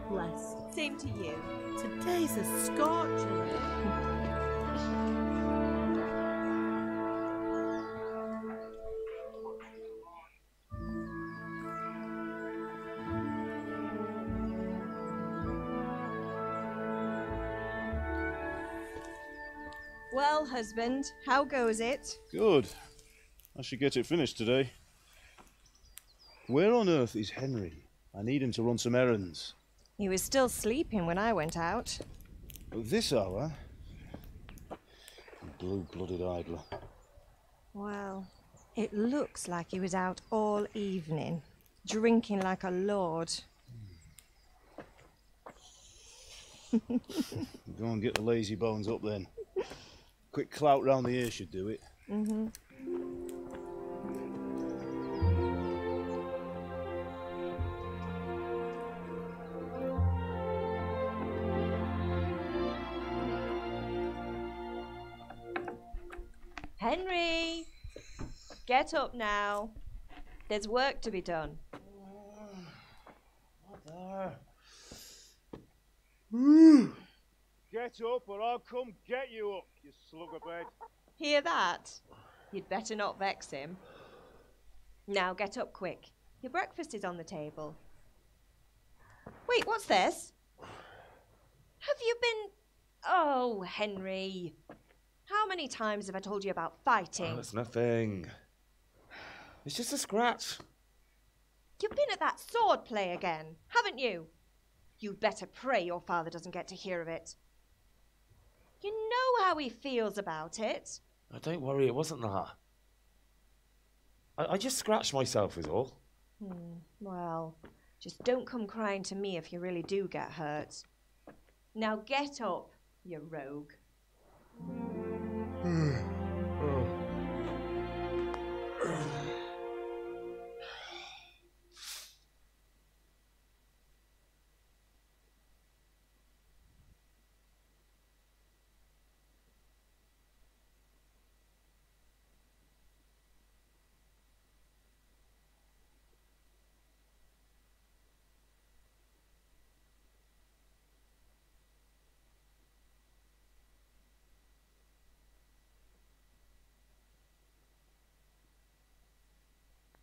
bless. Same to you. Today's a scorcher. Well, husband, how goes it? Good. I should get it finished today. Where on earth is Henry? I need him to run some errands. He was still sleeping when I went out. At this hour? Blue-blooded idler. Well, it looks like he was out all evening, drinking like a lord. Go and get the lazy bones up then. Quick clout round the ear should do it. Mm-hmm. Henry! Get up now. There's work to be done. What Get up or I'll come get you up, you slugabed. Hear that? You'd better not vex him. Now get up quick. Your breakfast is on the table. Wait, what's this? Have you been... Oh, Henry. How many times have I told you about fighting? Oh, it's nothing. It's just a scratch. You've been at that sword play again, haven't you? You'd better pray your father doesn't get to hear of it. You know how he feels about it. Oh, don't worry, it wasn't that. I just scratched myself is all. Well, just don't come crying to me if you really do get hurt. Now get up, you rogue.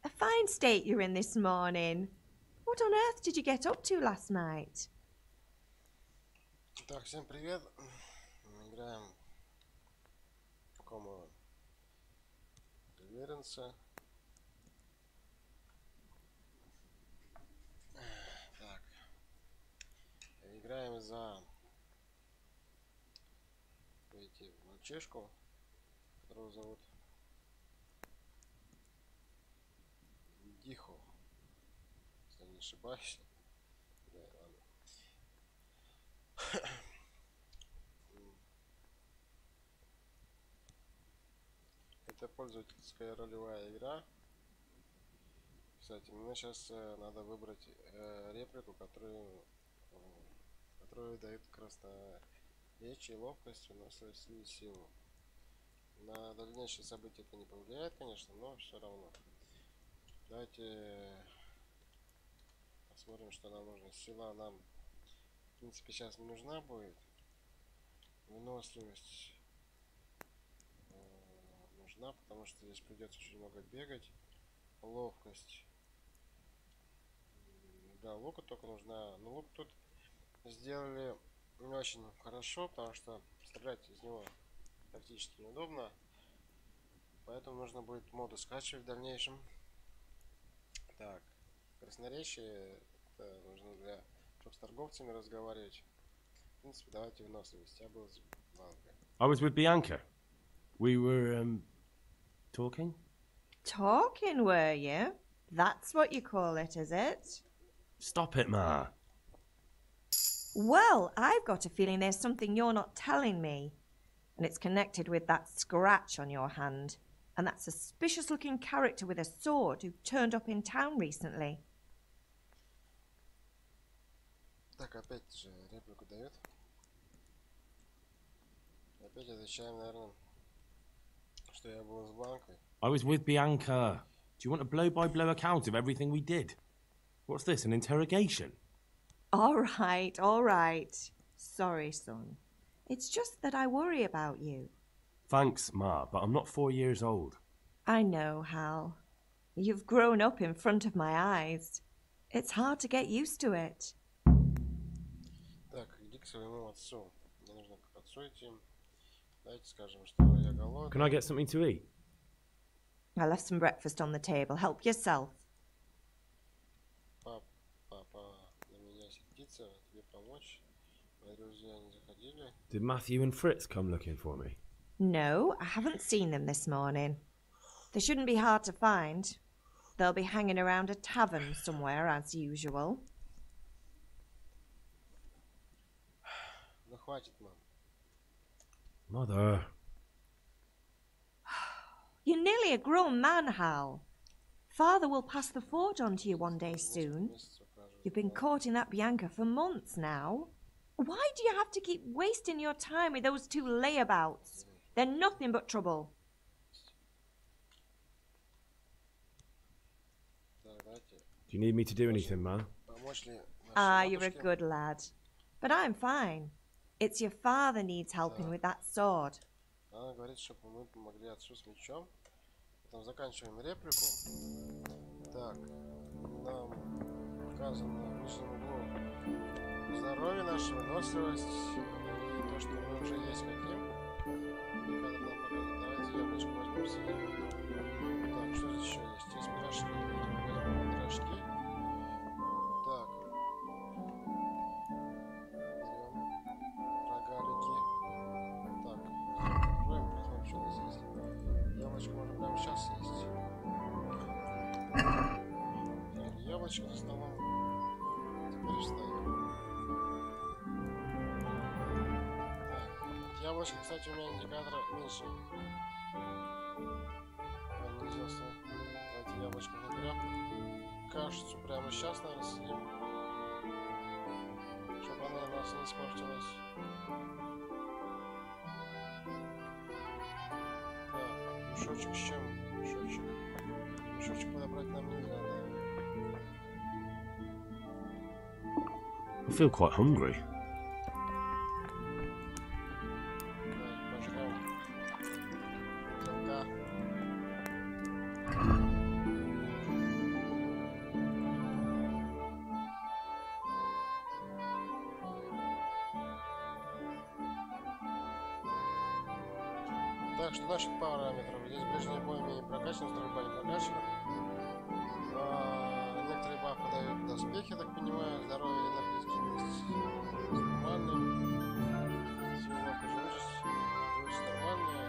A fine state you're in this morning. What on earth did you get up to last night? Так, всем привет. Мы играем Come Deliverance. Так. Играем за мальчишку, которого зовут Дихо, если не ошибаюсь. Да, ладно. Это пользовательская ролевая игра. Кстати, мне сейчас надо выбрать реплику, которую дает красноречие, ловкость, выносливость и силу. На дальнейшие события это не повлияет, конечно, но все равно. Давайте посмотрим, что нам нужно. Сила нам, в принципе, сейчас не нужна будет. Выносливость нужна, потому что здесь придется очень много бегать. Ловкость. Да, лука только нужна. Но лук тут сделали не очень хорошо, потому что стрелять из него практически неудобно. Поэтому нужно будет моду скачивать в дальнейшем. Так, красноречие это нужно чтобы с торговцами разговаривать. В принципе, давайте выносливость. Я был с банкой. I was with Bianca. We were talking. Talking, were you? That's what you call it, is it? Stop it, Ma. Well, I've got a feeling there's something you're not telling me. And it's connected with that scratch on your hand. And that suspicious-looking character with a sword who turned up in town recently. Так, опять же реплику дает. Опять отвечаем, наверное, что я был с банкой. I was with Bianca. Do you want a blow-by-blow account of everything we did? What's this, an interrogation? All right. Sorry, son. It's just that I worry about you. Thanks, Ma, but I'm not 4 years old. I know, Hal. You've grown up in front of my eyes. It's hard to get used to it. Так, иди к своему отцу. Мне нужно к отцу идти. Давайте скажем, что я голодный. Can I get something to eat? I left some breakfast on the table. Help yourself. Папа на меня сердится, тебе помочь. Мои друзья не заходили. Did Matthew and Fritz come looking for me? No, I haven't seen them this morning. They shouldn't be hard to find. They'll be hanging around a tavern somewhere, as usual. Ну хватит, мам. Mother. You're nearly a grown man, Hal. Father will pass the forge on to you one day soon. You've been courting that Bianca for months now. Why do you have to keep wasting your time with those two layabouts? They're nothing but trouble. Do you need me to do anything, Ma? You're a good lad. But I'm fine. It's your father needs helping with that sword. Она говорит, чтобы мы помогли отцу с мечом. Потом заканчиваем реплику. Так, нам показано в нижнем углу здоровье наше, выносливость и то, что мы уже есть хотим. И когда нам показано, давайте яблочко возьмем себе. Так, что здесь еще есть? Есть пирожки. Возьмем пирожки. Так. Берем рогалики. Так. Откроем, посмотрим, что у нас есть. Яблочко можно прямо сейчас съесть. Яблочко за столом. Теперь встаем. Так. Яблочко, кстати, у меня индикатор меньше. Понизился. Давайте яблочко наберем. Кашицу прямо сейчас, наверное, съедим. Чтобы она у нас не испортилась. Так, мешочек с чем? Мешочек. Мешочек подобрать нам нельзя, да. I feel quite hungry. Пожрем. Белка. Так, что насчет параметров? Здесь ближний бой менее прокачан, стрельба не прокачана. Некоторые бафы дают доспехи, я так понимаю, здоровье и энергетичность нормальные. Сила бафа живучесть нормальная,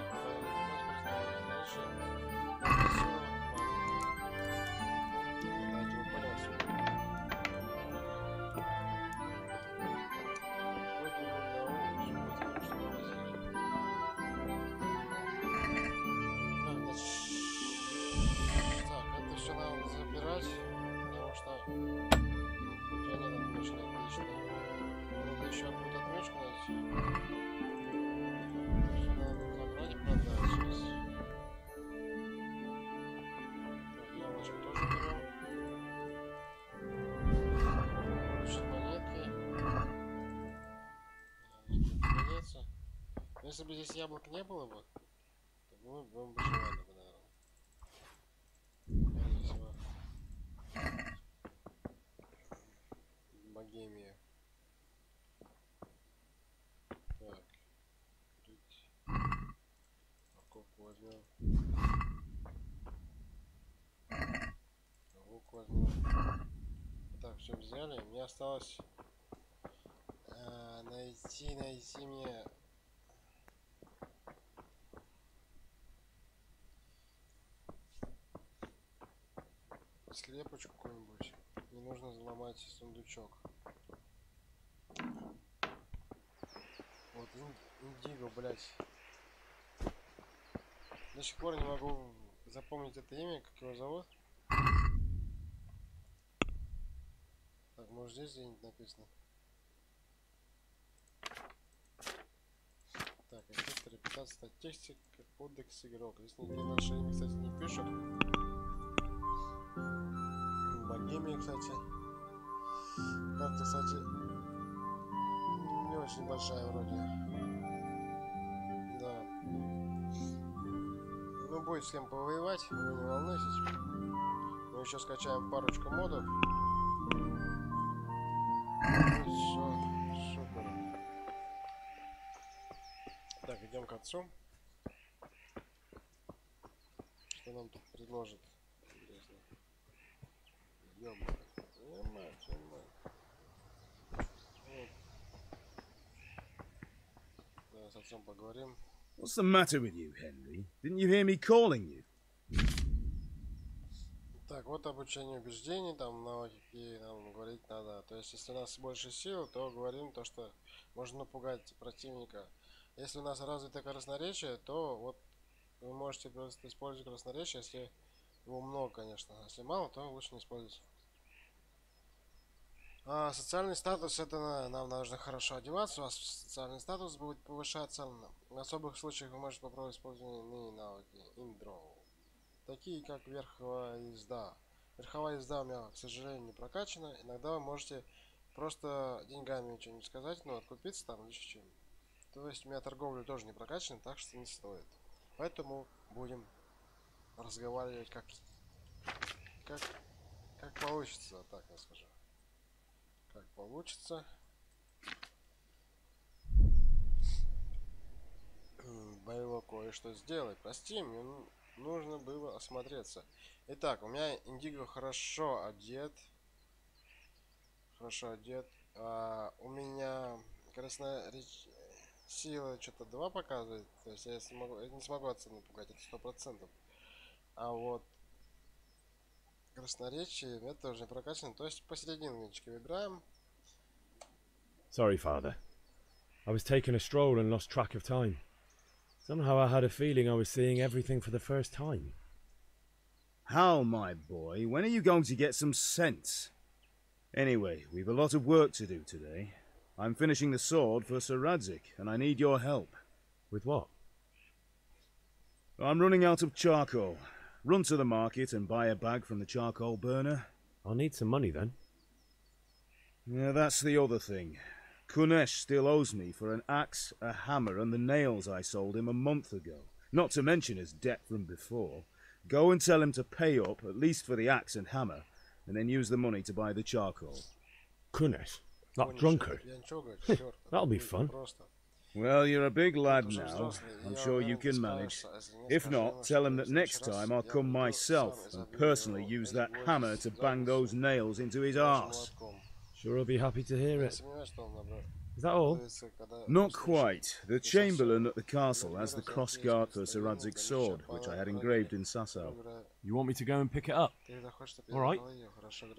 давайте выпадем отсюда. Если бы здесь яблок не было бы, то мы бы выживали бы, наверное. Богемия. Так. Открыть. Морковку возьмем. Лук возьмем. Так, все взяли. Мне осталось найти мне слепочку какую-нибудь. Не нужно взломать сундучок. Вот индиго, блять. До сих пор не могу запомнить это имя, как его зовут. Так, может здесь где-нибудь написано. Так, это репутация статистика, кодекс игрок. Здесь нигде наше имя, кстати, не пишут. Богемия, кстати. Карта, кстати, не очень большая вроде. Да. Ну, будет с кем повоевать, вы не волнуйтесь. Мы еще скачаем парочку модов. Все, супер. Так, идем к отцу. Что нам тут предложит? Интересно. Ёбаный. Вот. Да, с отцом поговорим. What's the matter with you, Henry? Didn't you hear me calling you? Так, вот обучение убеждений, там навыки, какие нам говорить надо. То есть, если у нас больше сил, то говорим то, что можно напугать противника. Если у нас развито красноречие, то вот вы можете просто использовать красноречие, если его много, конечно. Если мало, то лучше не использовать. Социальный статус, это нам нужно хорошо одеваться, у вас социальный статус будет повышаться. В особых случаях вы можете попробовать использовать иные навыки, индроу, такие как верховая езда. Верховая езда у меня, к сожалению, не прокачана. Иногда вы можете просто деньгами что-нибудь сказать, ну, откупиться там или чем. То есть у меня торговля тоже не прокачана, так что не стоит. Поэтому будем разговаривать как получится, так я скажу. Как получится. Было кое-что сделать. Прости, мне нужно было осмотреться. Итак, у меня Индиго хорошо одет. Хорошо одет. У меня сила что-то 2 показывает. То есть я не смогу отца напугать, это 100%. А вот красноречие это уже прокачано. То есть посерединочке выбираем. Sorry, father. I was taking a stroll and lost track of time. Somehow I had a feeling I was seeing everything for the first time. How, my boy? When are you going to get some sense? Anyway, we've a lot of work to do today. I'm finishing the sword for Sir Radzik, and I need your help. With what? I'm running out of charcoal. Run to the market and buy a bag from the charcoal burner. I'll need some money then. Yeah, that's the other thing. Kulich still owes me for an axe, a hammer, and the nails I sold him a month ago. Not to mention his debt from before. Go and tell him to pay up, at least for the axe and hammer, and then use the money to buy the charcoal. Kulich? That drunkard? That'll be fun. Well, you're a big lad now. I'm sure you can manage. If not, tell him that next time I'll come myself and personally use that hammer to bang those nails into his arse. Sure, I'll be happy to hear it. Is that all? Not quite. The Chamberlain at the castle has the crossguard for Sir Radzig's sword, which I had engraved in Sasau. You want me to go and pick it up? Alright.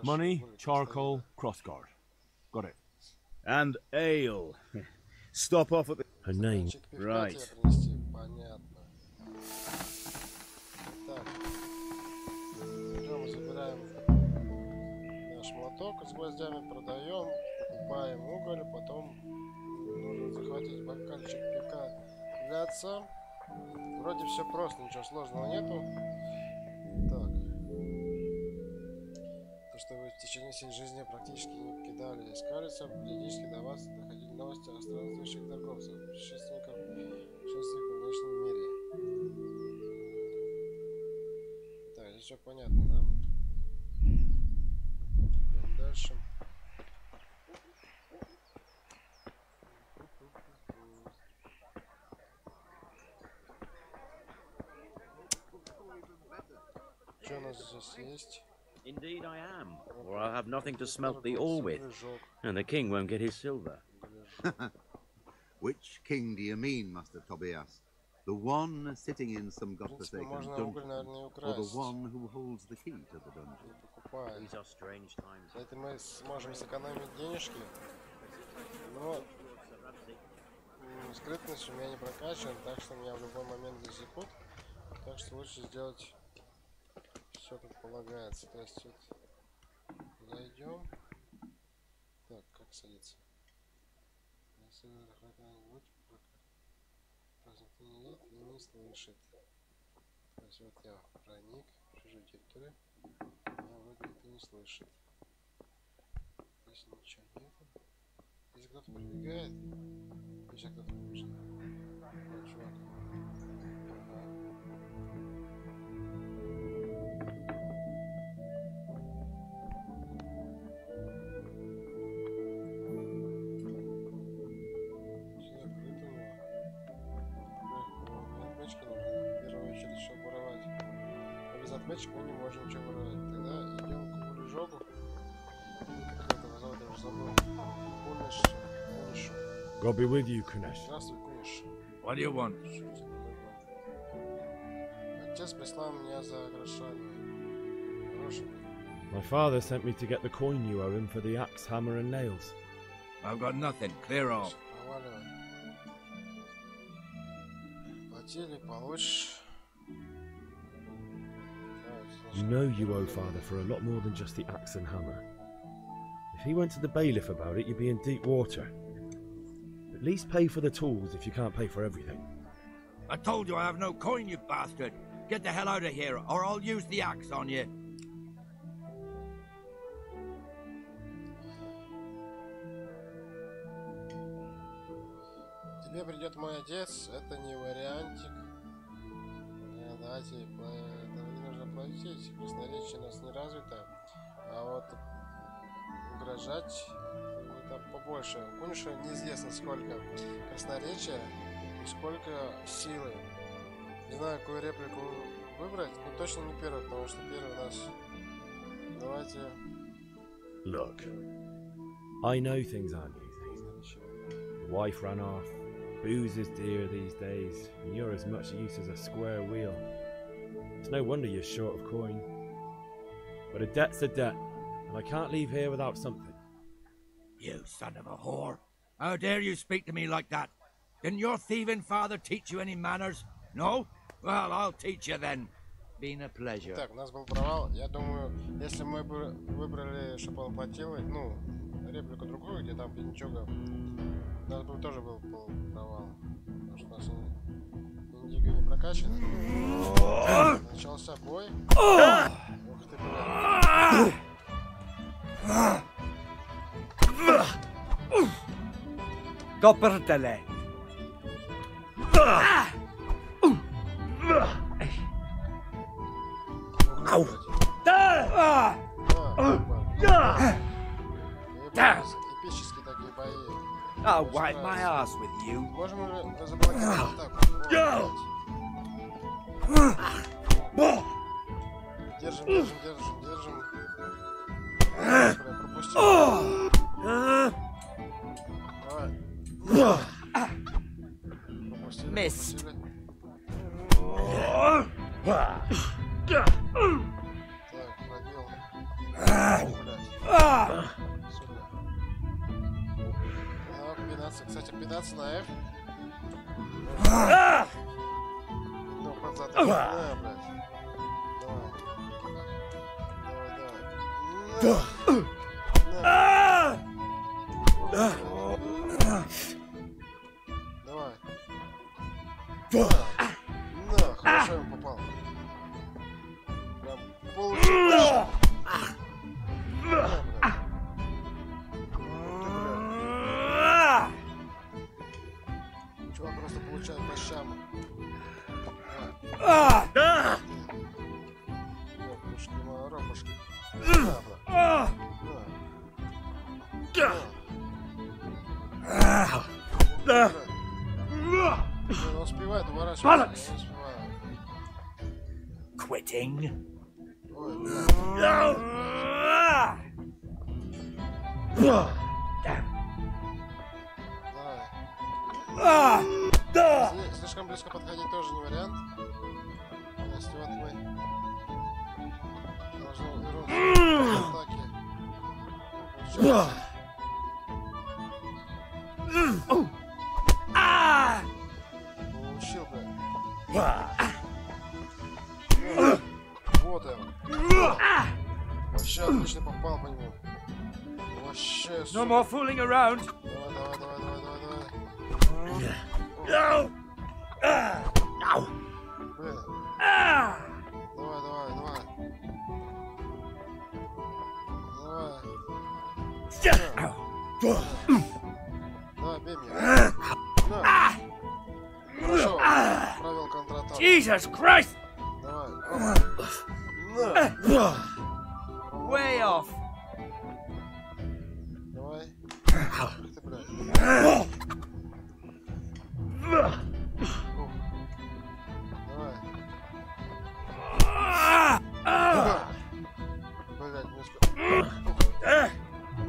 Money, charcoal, crossguard. Got it. And ale. Stop off at the... Her name. Right. Молоток с гвоздями продаем, покупаем уголь, потом нужно захватить бокальчик пивка для отца. Вроде все просто, ничего сложного нету. Так. То, что вы в течение всей жизни практически не покидали искалица, периодически до вас доходили новости о странствующих торговцев, путешественников в внешнем мире. Так, здесь все понятно, нам дальше. Что у нас здесь есть? Indeed I am, or I'll have nothing to smelt the ore with, and the king won't get his silver. Which king do you mean, Master Tobias? The one sitting in some godforsaken dungeon, or the one who holds the key to the dungeon? These are strange times. Это мы сможем сэкономить денежки, но скрытность у меня не прокачана, так что меня в любой момент засекут, так что лучше сделать все как полагается. То есть вот зайдем. Так, как садиться? Если захватывать, нет и не слышит. То есть вот я проник в чужую территорию, меня вроде никто не слышит. Здесь ничего нет. Здесь кто-то прибегает. Здесь кто-то прибежит. Вот, чувак. Отметчик мы не можем ничего воровать. Тогда идем к Кулижогу. Как это назвать, я уже забыл. Кулишу. God be with you, Kulich. Здравствуй, Кулиш. What do you want? Отец прислал меня за грошами. My father sent me to get the coin you owe him for the axe, hammer, and nails. I've got nothing. Clear off. Проваливай. Платили, получишь. You know you owe father for a lot more than just the axe and hammer. If he went to the bailiff about it, you'd be in deep water. At least pay for the tools if you can't pay for everything. I told you I have no coin, you bastard. Get the hell out of here, or I'll use the axe on you. Тебе придет мой отец, это не вариантик. Давайте, не нужно платить, красноречие у нас не развито, а вот угрожать там побольше. У Кулиша неизвестно сколько красноречия и сколько силы. Не знаю, какую реплику выбрать, но точно не первую, потому что первый у нас. Давайте. Look, I know things aren't easy. The wife ran off. Booze is dear these days, and you're as much use as a square wheel. It's no wonder you're short of coin. But a debt's a debt, and I can't leave here without something. You son of a whore! How dare you speak to me like that? Didn't your thieving father teach you any manners? No? Well, I'll teach you then. Been a pleasure. Так, у нас был провал. Я думаю, если мы бы выбрали, чтобы он платил, ну, реплику другую, где там ничего, у нас бы тоже был провал. Потому что у нас индиго не прокачан. Начался бой. Ух ты, блядь. Копертеле. Ау! Эпические такие бои. I'll wipe my ass with you. Можем уже заблокировать атаку. Держим. Пропустим. Пропустили. Missed. Так, пробил. Сюда. Пинаться. Кстати, пинаться на F. Ну, подзад. Да, блядь. Давай. Хорошо ему попал. Прям получил. Чувак просто получает по щам. Ропушки, ропушки. Он успевает уворачиваться, не успеваю. Quitting. Ой, давай. Слишком близко подходить тоже не вариант. То есть вот мы должны вернуться к атаке. Получил, бля. Вот он. Вообще отлично попал по нему. Вообще супер. No more fooling around. Давай. No. Блин. Давай. Бей меня. На. Хорошо. Правил контратаку. Jesus Christ! Давай. Way off. Давай. Ты, блядь. Давай. Блядь, мешка.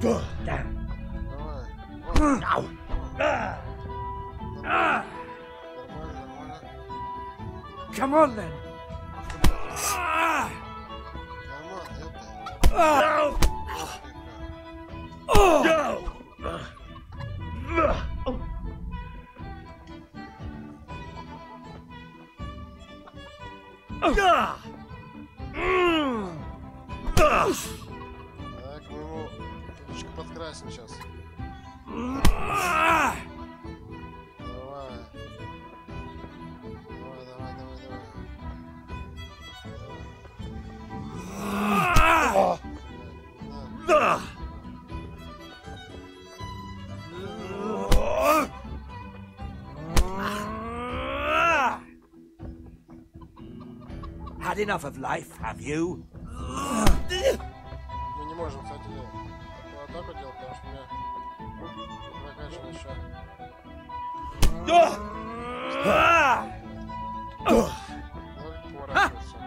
Давай. Нормально. Come on then. Так, мы ему немножко подкрасим сейчас. Давай. Had enough of life, have you? Мы не можем, кстати, вот так вот делать, потому что у меня прокачан еще. Поворачиваться.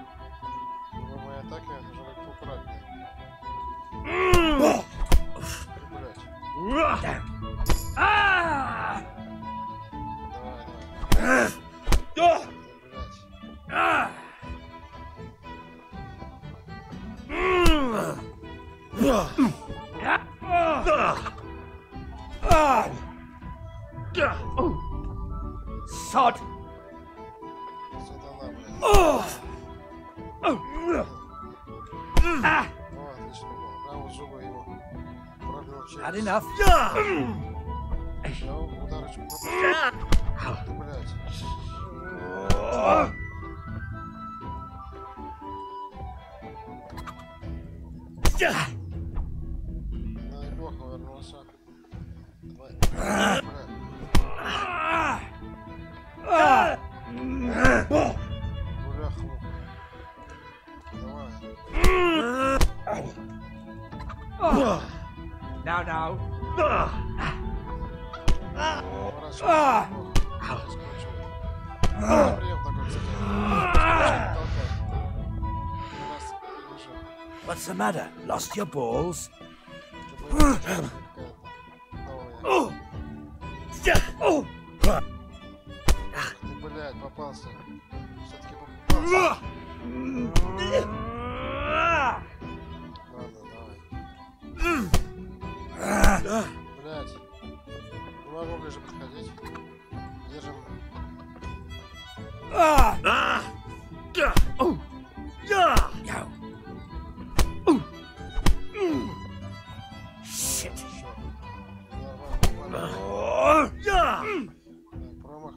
Но мои атаки должны быть поаккуратнее. Блять. Давай. Sod! Сатана, блядь. Отлично было. Прямо в зубы его пробил челюсть. Had enough? Я ударочку пропустил. Ты, блядь. Ну, неплохо вернулся. Давай. Бляха-муха. Давай. Now. What's the matter? Lost your balls? Ты, блядь, попался. Все-таки попался. Ладно, давай. Блядь. Не могу ближе подходить. Держим. Shit. Промах.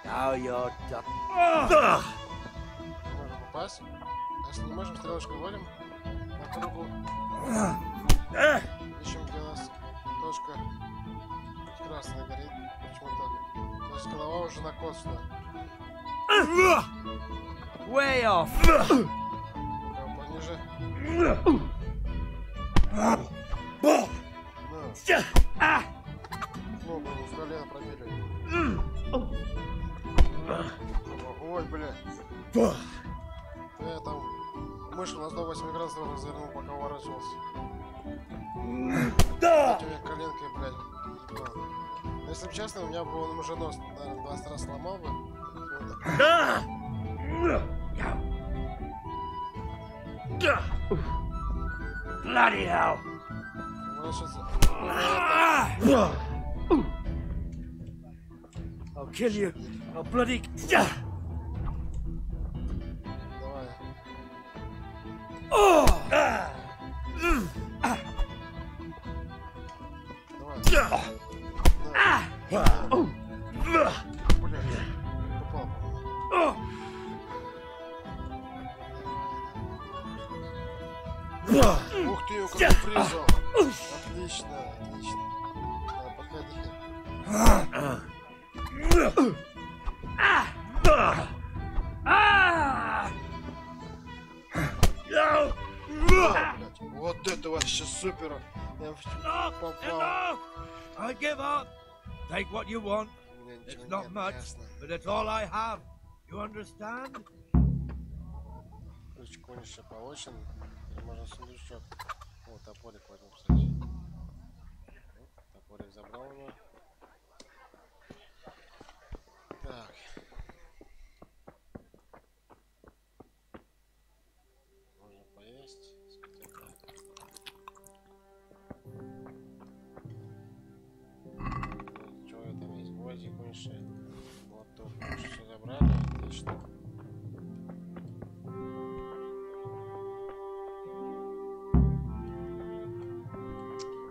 Now you're done. Можем попасть. Если не можем, стрелочку вводим на кругу. Ищем, где у нас точка красная горит. Почему-то. То есть голова уже накоцана. Way off. Пониже. Ногу ему в колено пробили. Ой, бля. Я там мышь на 108 градусов развернул, пока уворачивался. Этими коленкой, блядь, ебал. Но если бы честно, у меня бы он уже нос, наверное, 20 раз сломал бы. Bloody hell. I'll kill you. I'll bloody... Давай. Ух ты, как призал. Отлично, отлично. Да, подходи. Вот это вообще супер. Я попал. I give up. Take what you want. It's not much, but it's all I have. You understand? Ключ Кулича получен. Теперь можно сундучок. О, топорик возьму, кстати. Топорик забрал у него. Так. Можно поесть. Что там есть? Гвозди, куниши. Вот тут все забрали. Отлично.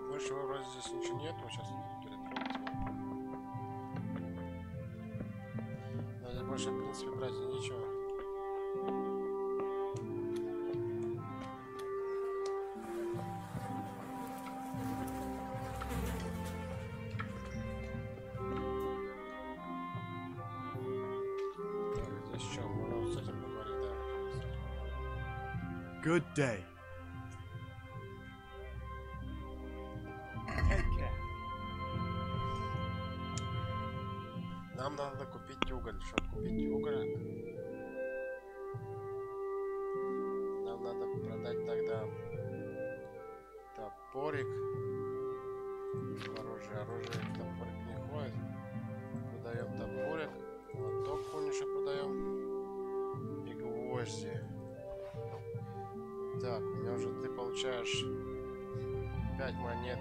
Больше вроде здесь ничего нет. Вот сейчас перетрогать. Но здесь больше, в принципе, брать и ничего. Good day. Take care. Нам надо купить уголь. Чтобы купить уголь, нам надо продать тогда топорик. Оружие в топорик не ходит. Продаем топорик. Лоток Кулича продаем. И гвозди. Так, у меня уже ты получаешь 5 монет.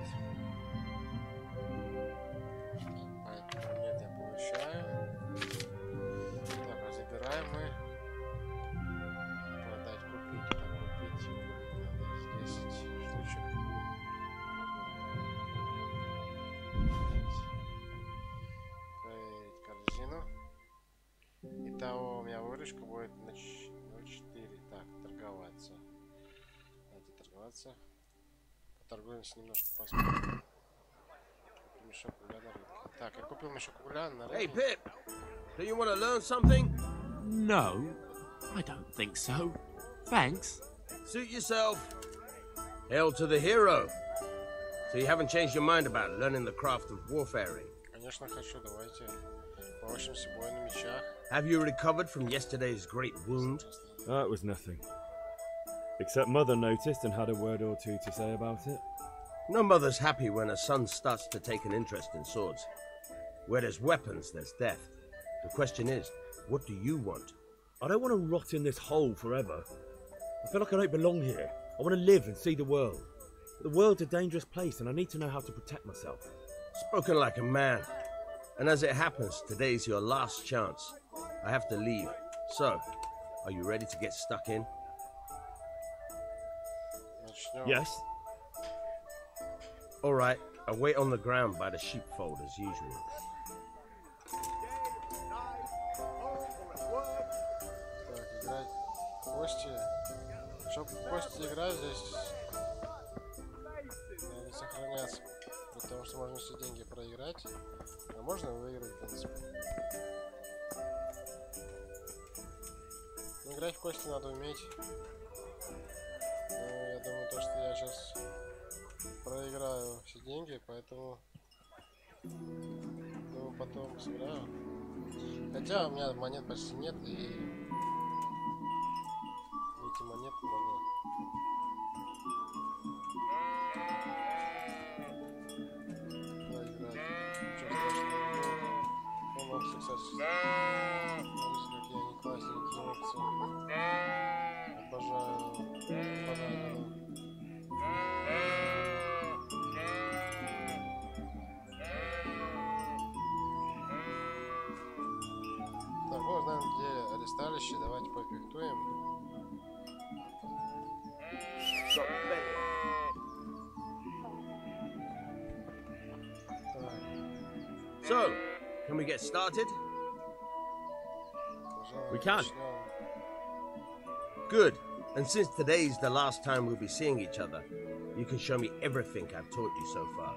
5 монет я получаю. Так, а забираем мы. Продать, купить. Так, купить. Надо 10 штучек. Проверить корзину. Итого у меня выручка будет на 4. Так, торговаться. Поторгуемся немножко, посмотрим. Мешок угля на рынке. Так, я купил мешок угля на рынке. Hey, Pip! Do you want to learn something? No, I don't think so. Thanks. Suit yourself. Hail to the hero. So you haven't changed your mind about learning the craft of warfaring? Конечно, хочу. Давайте поучимся бою на мечах. Have you recovered from yesterday's great wound? That was nothing. Except Mother noticed and had a word or two to say about it. No mother's happy when a son starts to take an interest in swords. Where there's weapons, there's death. The question is, what do you want? I don't want to rot in this hole forever. I feel like I don't belong here. I want to live and see the world. But the world's a dangerous place and I need to know how to protect myself. Spoken like a man. And as it happens, today's your last chance. I have to leave. So, are you ready to get stuck in? Yes. All right, I'll wait on the ground by the sheepfold as usual. Так, играть кости. Чтобы в кости играть, здесь надо сохраняться. Потому что можно все деньги проиграть. А можно выиграть, в принципе. Но играть в кости надо уметь. Я думаю, то, что я сейчас проиграю все деньги, поэтому думаю, потом сыграю. Хотя у меня монет почти нет, и эти монеты можно проиграть. Ничего страшного. Полностью, кстати. Смотрите, какие они классненькие опции. Обожаю пораненого. Так, ну знаем, где аресталище. Давайте пофехтуем. So, can we get started? We can. Good. And since today's the last time we'll be seeing each other, you can show me everything I've taught you so far.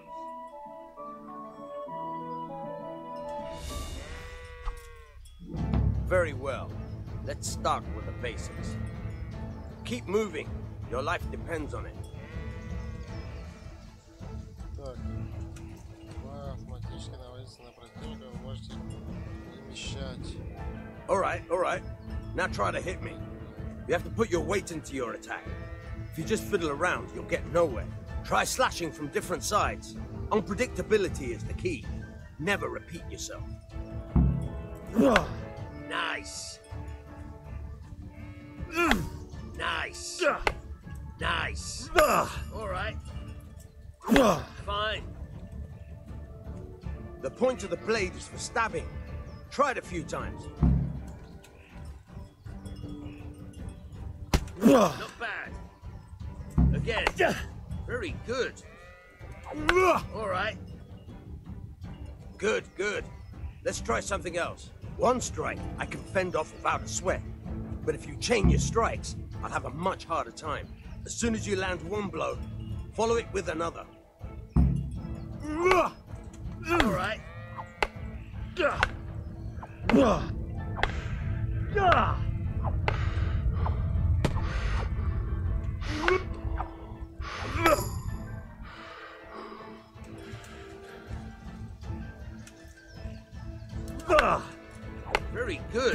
Very well. Let's start with the basics. Keep moving. Your life depends on it. Так. Вы автоматически наводите на противника, вы можете перемещать. Alright. Now try to hit me. You have to put your weight into your attack. If you just fiddle around, you'll get nowhere. Try slashing from different sides. Unpredictability is the key. Never repeat yourself. Nice. Nice. Nice. Alright. Fine. The point of the blade is for stabbing. Try it a few times. Not bad. Again. Very good. Alright. Good. Let's try something else. One strike I can fend off without a sweat. But if you chain your strikes, I'll have a much harder time. As soon as you land one blow, follow it with another. Alright. Very good.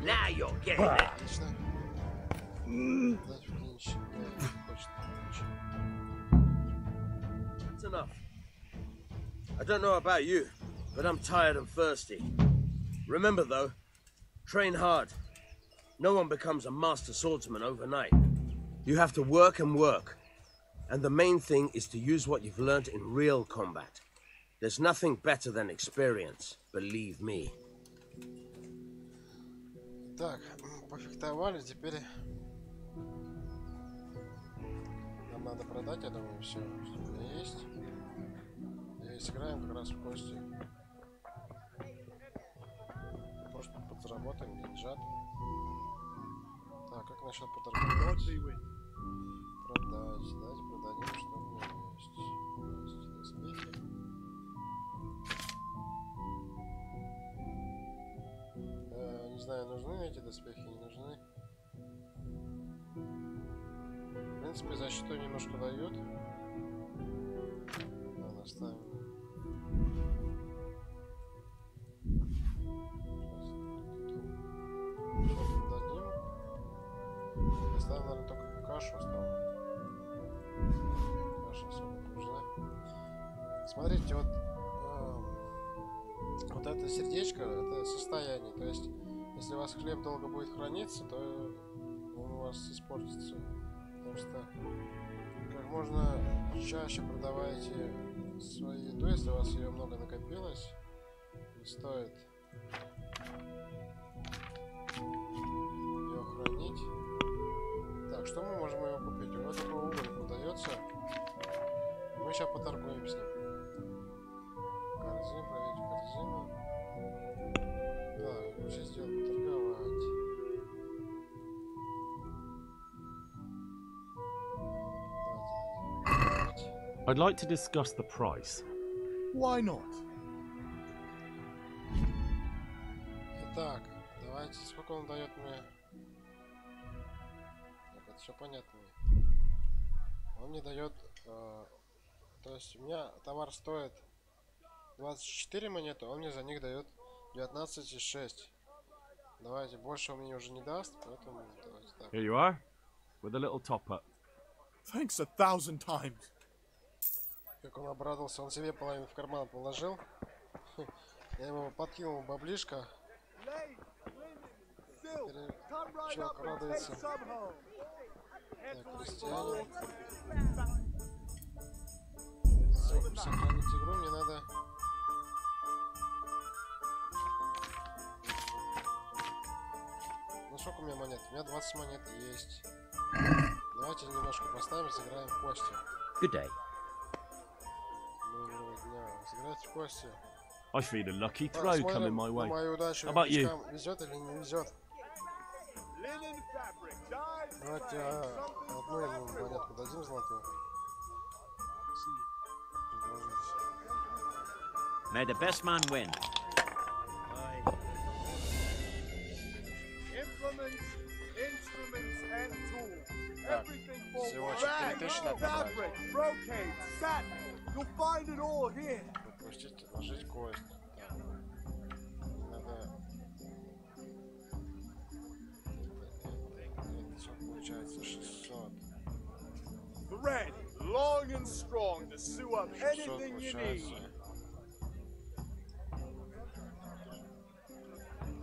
Now you're getting it. That's enough. I don't know about you, but I'm tired and thirsty. Remember though, train hard. No one becomes a master swordsman overnight. You have to work and work. And the main thing is to use what you've learned in real combat. There's nothing better than experience, believe me. Так, пофехтовали, теперь нам надо продать, я думаю, все, что у меня есть. И сыграем как раз в кости. Может, подзаработаем деньжат. Так, как насчет поторговать? Продать. Давайте продадим, что у меня есть. Есть доспехи. Не знаю, нужны эти доспехи, не нужны. В принципе, защиту немножко дает. Ладно, оставим. Дадим. Оставим, наверное, только кашу оставим. Каша особо не нужна. Смотрите, вот это сердечко, это состояние. То есть, если у вас хлеб долго будет храниться, то он у вас испортится. Потому что как можно чаще продавайте свою еду, если у вас ее много накопилось, не стоит ее хранить. Так, что мы можем его купить? У него такой уголь продается. Мы сейчас поторгуем с ним. Корзину, проверить корзину. Да, лучше сделать поторговать. I'd like to discuss the price. Why not? Итак, давайте, сколько он дает мне? Так, это все понятно. Он мне дает, то есть у меня товар стоит 24 монеты, он мне за них дает 19,6. Давайте, больше он мне уже не даст, поэтому давайте так. Here you are, with a little top up. Thanks 1,000 times. Как он обрадовался, он себе половину в карман положил. Я ему подкинул баблишко. Чувак радуется. Так, крестьянин. Сохранить игру, мне надо... Ну сколько у меня монет? У меня 20 монет есть. Давайте немножко поставим, сыграем в кости. Good day. Сыграть в кости. I feel a lucky throw coming my way. How about you? Везет или не везет? Давайте одну ему монетку дадим золотую. May the best man win. Implements, instruments, and tools. Так, Everything for всего rag, 4000 надо брать. fabric, brocade, satin. You'll find it all here. Пропустить, ложить кость. Так. Надо... Это все получается 600. Thread, long and strong to sew up anything you need.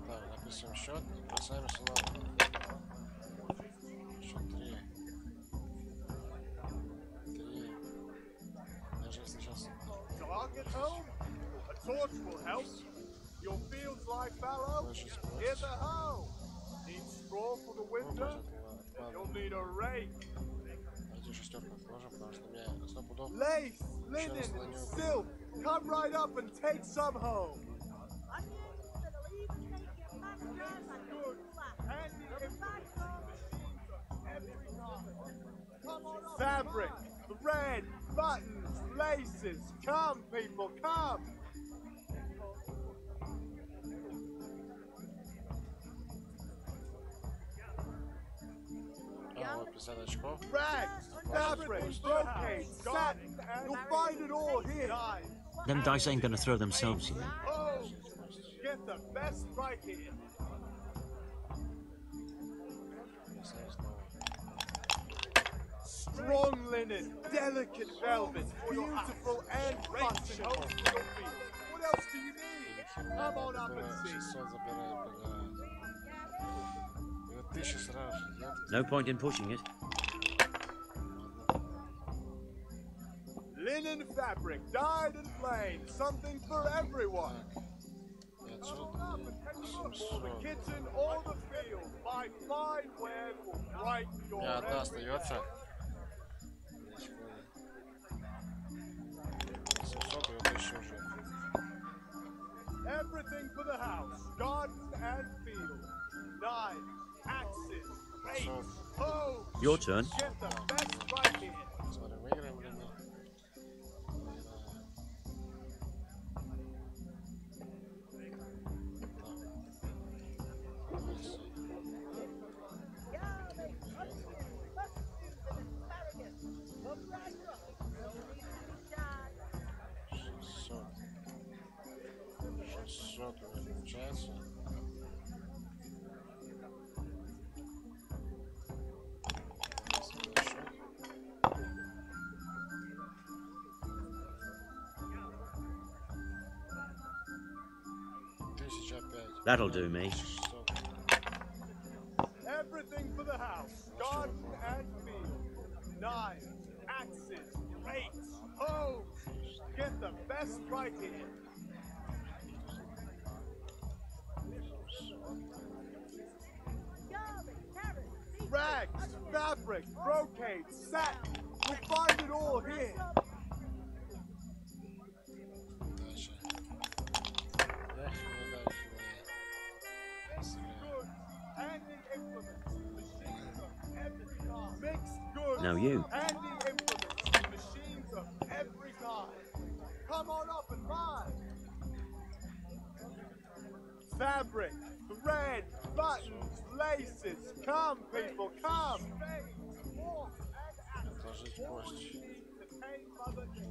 Так, написываем счет, бросаемся на счет 3. Даже если сейчас... Dark at home? A torch will help. Your fields lie fallow? Here's a hoe. Need straw for the winter? You'll need a rake. Давайте шестерку отложим, потому что у меня 100 пудов. Lace, linen, and silk. Come right up and take some home. Fabric, thread, buttons, laces. Come, people, come. Вот 50 очков. Rags, fabric, brocade, satin. You'll find it all here. Them dice ain't gonna throw themselves, you know. Oh, get the best right here. Strong linen, delicate velvet, beautiful and functional. What else do you need? Come on up and see. 600 забираем, бля. 1000 сразу же. No point in pushing it. Linen fabric, dyed and plain, something for everyone. For the kitchen or the field, my fine wares will brighten your Одна остается. 700 и 1000 уже. Everything for the house, garden and field. Knives, axes, rakes, hoes. Your turn. Get the best right here. Смотри, выиграем или нет? У меня получается. That'll do me. Everything for the house, garden and field. Knives, axes, rakes, hoes. Get the best right here. Rags, fabric, brocade, satin. You'll find it all here. Now you. Handy implements, machines of every kind. Come on up and buy. Fabric, thread, buttons, laces. Come, people, come. Отложить кость.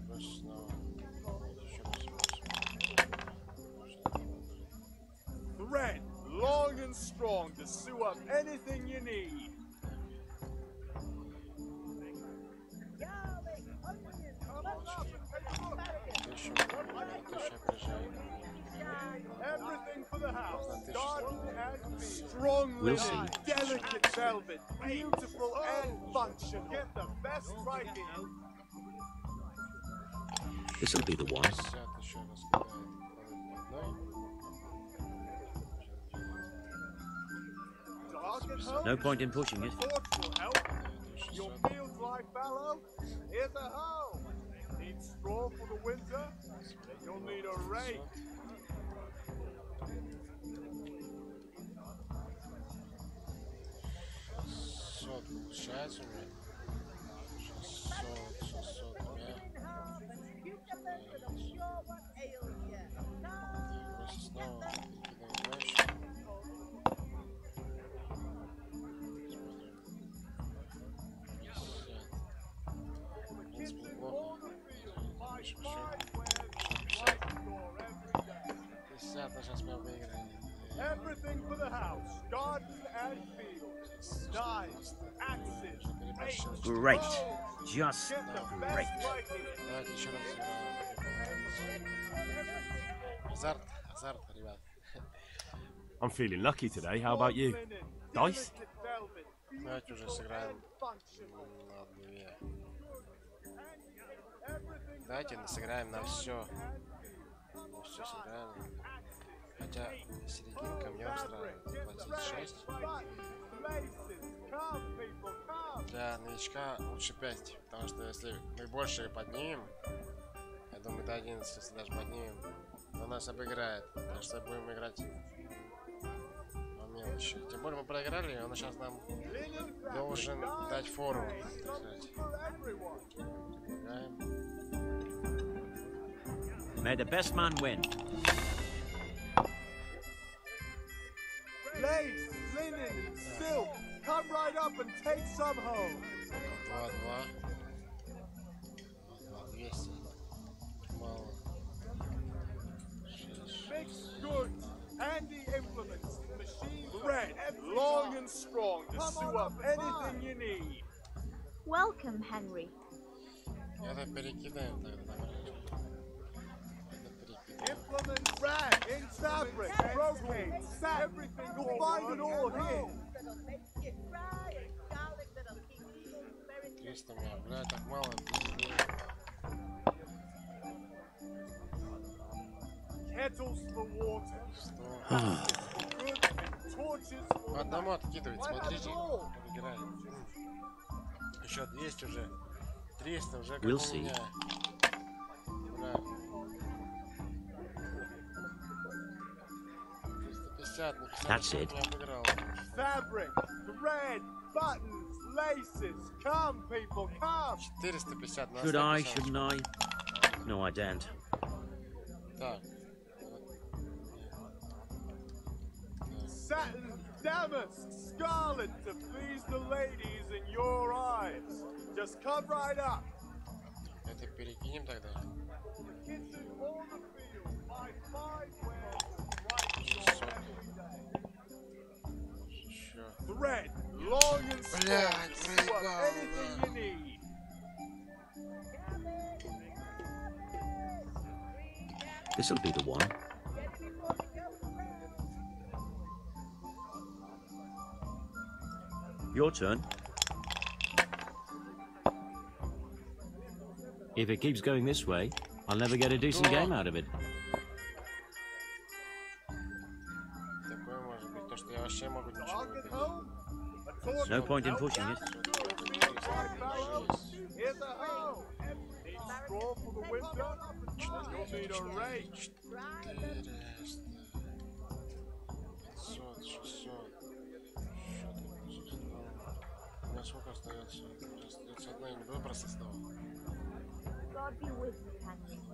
Больше снова. Еще Thread, long and strong to sew up anything you need. Everything for the house, garden and field. Strong linen, delicate velvet, beautiful and functional. Get the best right here. This'll be the one. Dark at home? No point in pushing it. Torch will help. Your fields lie fallow? Here's a hoe. Need straw for the winter? Then you'll need a rake. Получается у меня 600 2. Просто снова перекидываем дальше. Смотрим. В принципе, неплохо. Пишем еще 50, но сейчас мы выиграем. Everything for the house, garden and field. Knives, axes, Great. Just great. Давайте еще раз сыграем. Азарт, ребят. I'm feeling lucky today. How about you? Dice? Давайте уже сыграем на 2. Давайте сыграем на все. На все сыграем. Хотя серединка мне устраивает. Платить 6. Для новичка лучше 5. Потому что если мы больше поднимем, я думаю до 11, если даже поднимем, то нас обыграет. Так что будем играть по мелочи. Тем более мы проиграли, и он сейчас нам должен дать фору. May the best man win. Lace, linen, silk, come right up and take some home. 200. Мало. Mixed goods, handy implements, machine thread, long and strong to sew up anything you need. Welcome, Henry. Это перекидаем тогда. Implement rag, in fabric, brocade, satin, everything. You'll find it all here. 300 меня, бля, так мало. Kettles for water. По одному откидывать, смотрите, выбирает. Еще 200 уже. 300 уже как у меня. Бля. 350, на 50 я обыграл. Fabric, thread, buttons, laces. Come, people, come. 450 на 150. Should I, shouldn't I? No, I don't. Так. Satin, damask, scarlet to please the ladies in your eyes. Just come right up. Это перекинем тогда. Kitchen or the field, my fine wares, right thread, long and strong, anything you need. This'll be the one. Your turn. If it keeps going this way, I'll never get a decent game out of it. Такое может быть, то что я вообще могу ничего не выиграть. No point in pushing it. Here's a hoe. Need straw for the winter? You'll need a rake. 500, 600. У меня сколько остается? Остается одна, я не буду просто снова.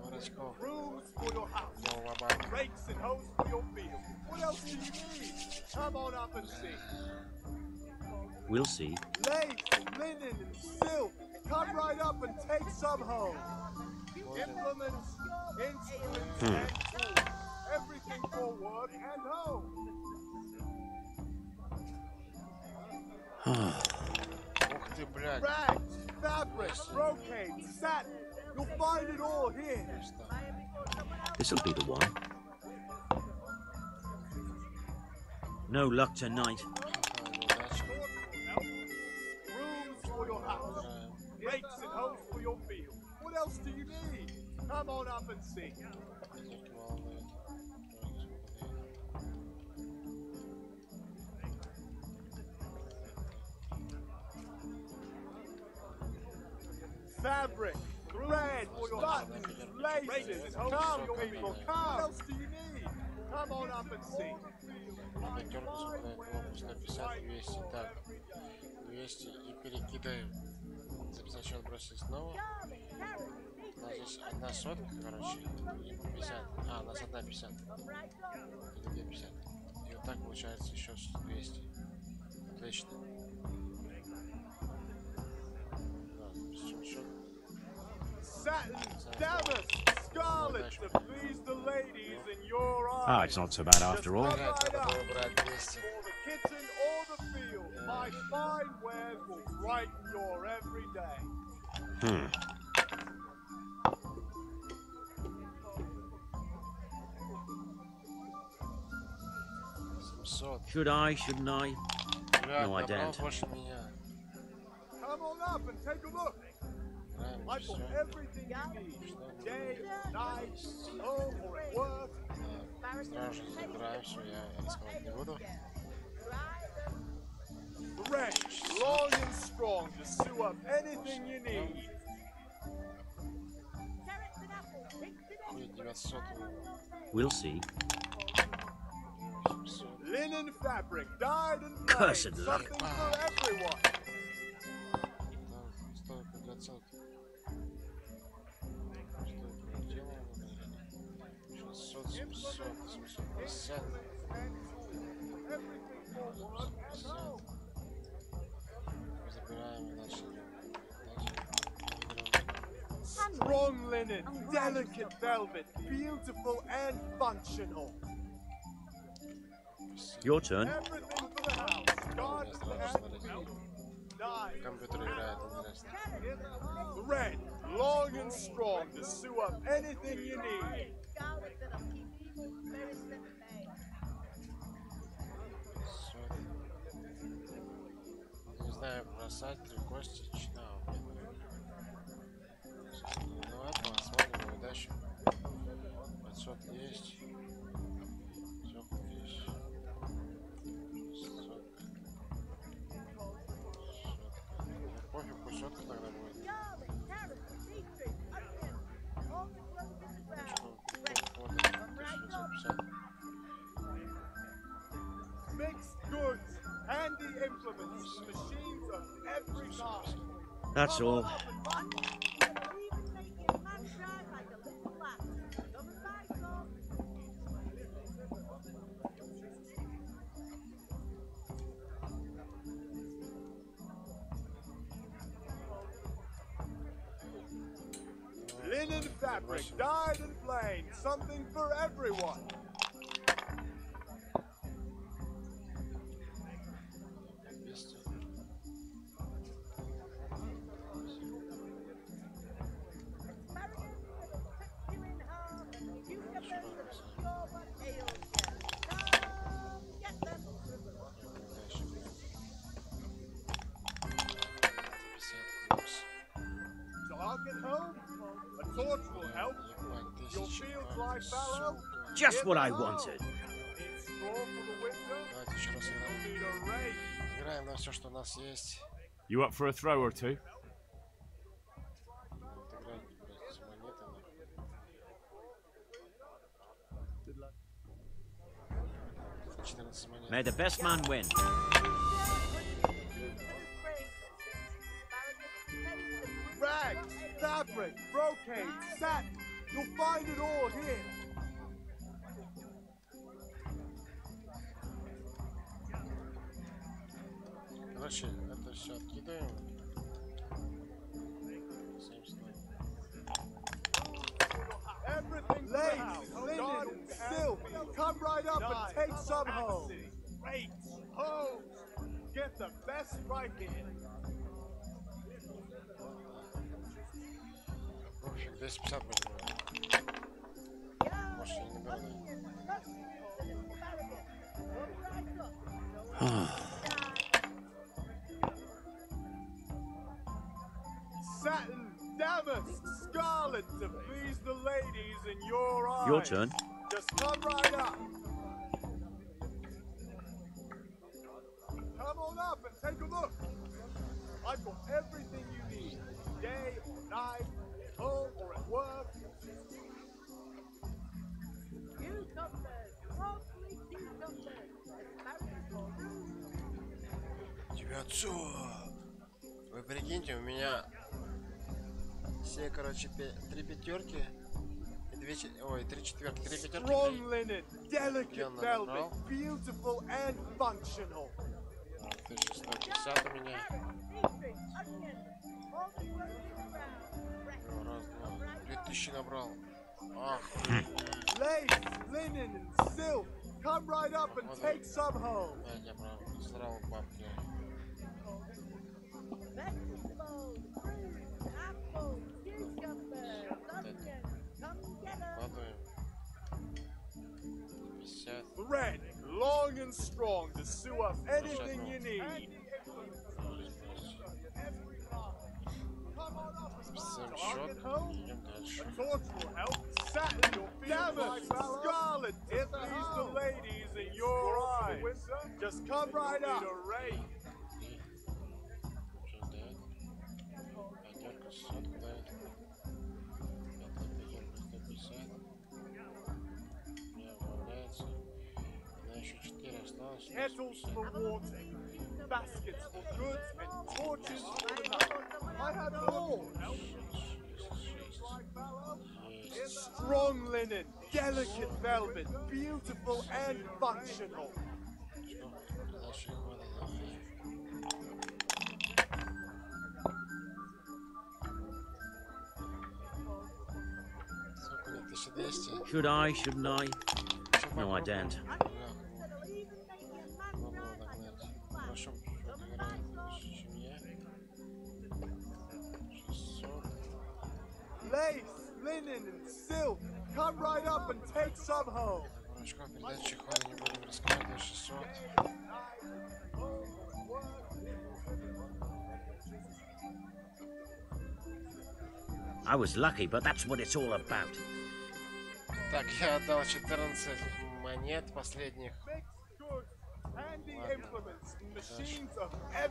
Дурачков. Нового банка. Rakes and hoes for your field. What else do you need? Come on up and see. We'll see. Lace, linen, and silk. Come right up and take some home. Implements, instruments, and tools. Everything for work and home. Ух ты, блядь. Rags, fabric, brocade, satin. You'll find it all here. This'll be the one. No luck tonight. Rooms for your house. Rakes and hoes for your field. What else do you need? Come on up and see. fabric, thread, buttons, laces. Come, people, come. What else do you need? Come on up and see. Написать 200, так, 200 и перекидаем. Записать счет бросить снова. У нас здесь одна сотка, короче, и 50. А, у нас одна 50. Или 250. И вот так получается еще 200. Отлично. Да, причем счет. Ah, it's not so bad after all. My fine wares will brighten your every day. Should I? Shouldn't I? No, I don't. Come on up and take a look. I've got everything you need. Day, night, home or at work. Сразу же забираем все, я рисковать не буду. Fresh, long and strong to sew up anything you need. We'll see. Linen fabric, dyed and plain, Cursed luck. something for everyone. Столько для целки. 600, 700, 750. Забираем, иначе Strong linen, delicate velvet, beautiful and functional. Your turn. Everything for the house, garden and field. Компьютер играет, интересно. Thread, long and strong to sew up anything you need. Не знаю, бросать ли кости читал. Давай посмотрим на удачу. 500 есть. Сотка есть. Сотка. Пофиг, пусть сотка тогда будет. Mixed goods, handy implements, machines of every kind. That's all. Linen fabric, dyed and plain, something for everyone. Dark at home? A torch will help. Your fields lie fallow? Just what I wanted. Need straw for the winter? Давайте еще раз играем. Need a rake? Играем на все, что у нас есть. You up for a throw or two? May the best man win. Rags, fabric, brocade, satin. You'll find it all here. Короче, это все откидаем. Everything lace, linen, silk. Come right up and take some home. Rakes, hoes. Get the best right here. Пофиг, 250 возьму. Может, я не наберу. Satin, damask, scarlet to please the ladies in your eyes. Your turn. Just come right up. Come on up and take a look. I've got everything you need. Day night, home or at work. Вы прикиньте, у меня все, короче, 3 пятерки и 3 четверки, 3 пятерки. Strong linen, delicate velvet, beautiful and functional. 1150 у меня. Раз, два, 2000 набрал. Ах. Lace, linen and silk. Come right up and take some home. Я срал бабки. Thread, long and strong to sew up anything you need. Target home. A torch will help. Satin your fields like scarlet. It leaves the ladies in your eyes. Just come right up. Kettles for water, baskets for goods, and torches for the night. I have it all. Strong linen, delicate velvet, beautiful and functional. Should I? Shouldn't I? No, I daren't. Lace, linen, and silk. Come right up and take some home. I was lucky, but that's what it's all about. Так, я отдал 14 монет последних.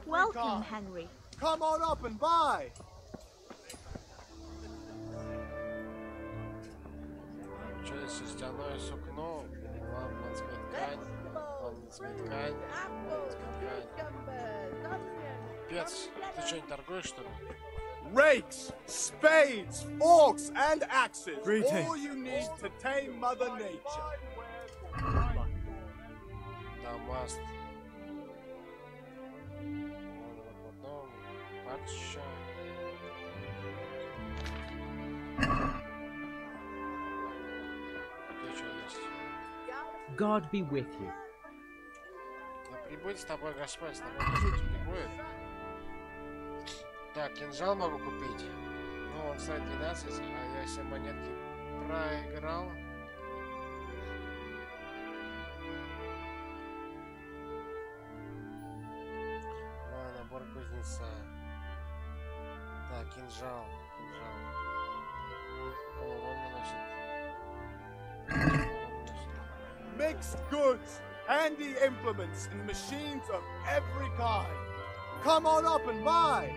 Welcome, Henry. Come on up and buy. Через жестяное сукно, лампадская ткань, ткань. Пец, ты что, не торгуешь, что ли? Rakes, spades, forks, and axes. Greetings. All you need to tame Mother Nature. Дамаст. Потом патча. God be with you. Да прибудет с тобой Господь, с тобой Господь прибудет. Так, кинжал могу купить. Ну, он стоит 12, а я все монетки проиграл. Ну, набор кузнеца. Так, кинжал. Сколько урон наносит? Mixed goods, handy implements, and machines of every kind. Come on up and buy.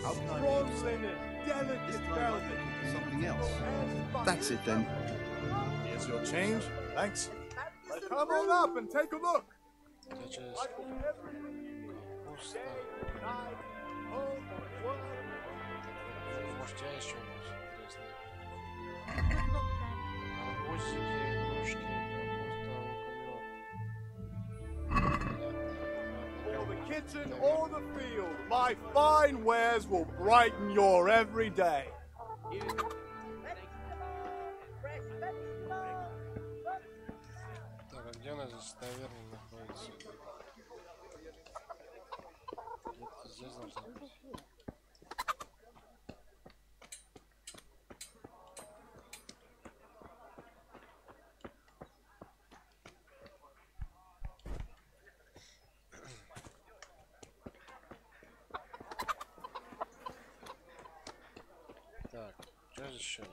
Strong linen, delicate velvet. Something else. That's it then. Here's your change. Thanks. Come on up and take a look. Может, я еще интересное. Арбузики, игрушки, For the kitchen or the field, my fine wares will brighten your every day. Так, а где она здесь, наверное, находится? Где-то здесь должна быть. Так, что же еще раз?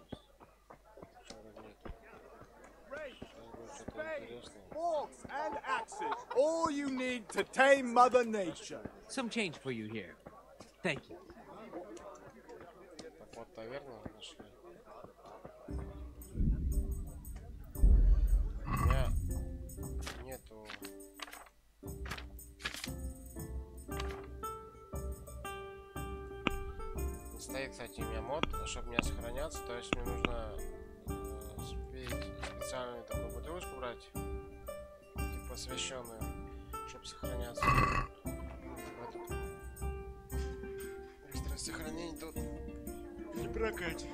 Forks and axes, all you need to tame Mother Nature. Some change for you here. Thank you. таверну нашли. У меня нету... Не стоит, кстати, у меня мод, чтобы меня сохраняться, то есть мне нужно специальную такую бутылочку брать, типа освещенную, чтобы сохраняться. Быстрое сохранение тут не прокатит.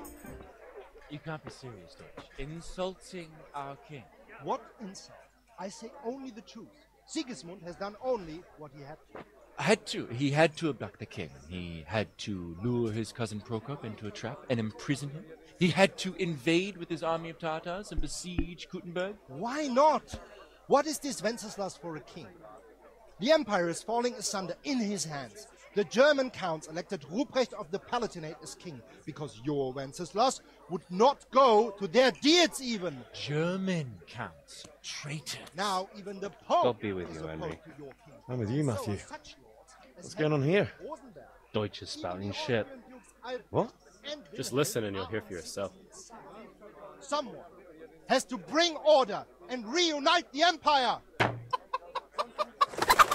You can't be serious, Deutsch. Insulting our king. What insult? I say only the truth. Sigismund has done only what he had to. He had to abduct the king. He had to lure his cousin Prokop into a trap and imprison him. He had to invade with his army of Tatars and besiege Kuttenberg. Why not? What is this Wenceslas for a king? The empire is falling asunder in his hands. The German counts elected Ruprecht of the Palatinate as king because your Wenceslas would not go to their deeds even. German counts, traitors. Now even the Pope God be with is you, opposed Henry. to your king. I'm with you, Matthew. So such lords as What's going on here? Rosenberg, Deutsch is spouting shit. What? Just listen and you'll hear for yourself. Someone has to bring order and reunite the empire.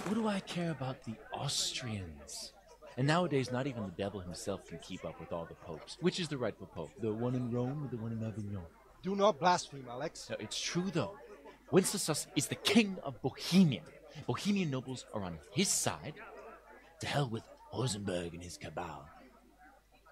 What do I care about the Austrians? And nowadays, not even the devil himself can keep up with all the popes. Which is the rightful pope? The one in Rome or the one in Avignon? Do not blaspheme, Alex. No, it's true, though. Wenceslas is the king of Bohemia. Bohemian nobles are on his side. To hell with Rosenberg and his cabal.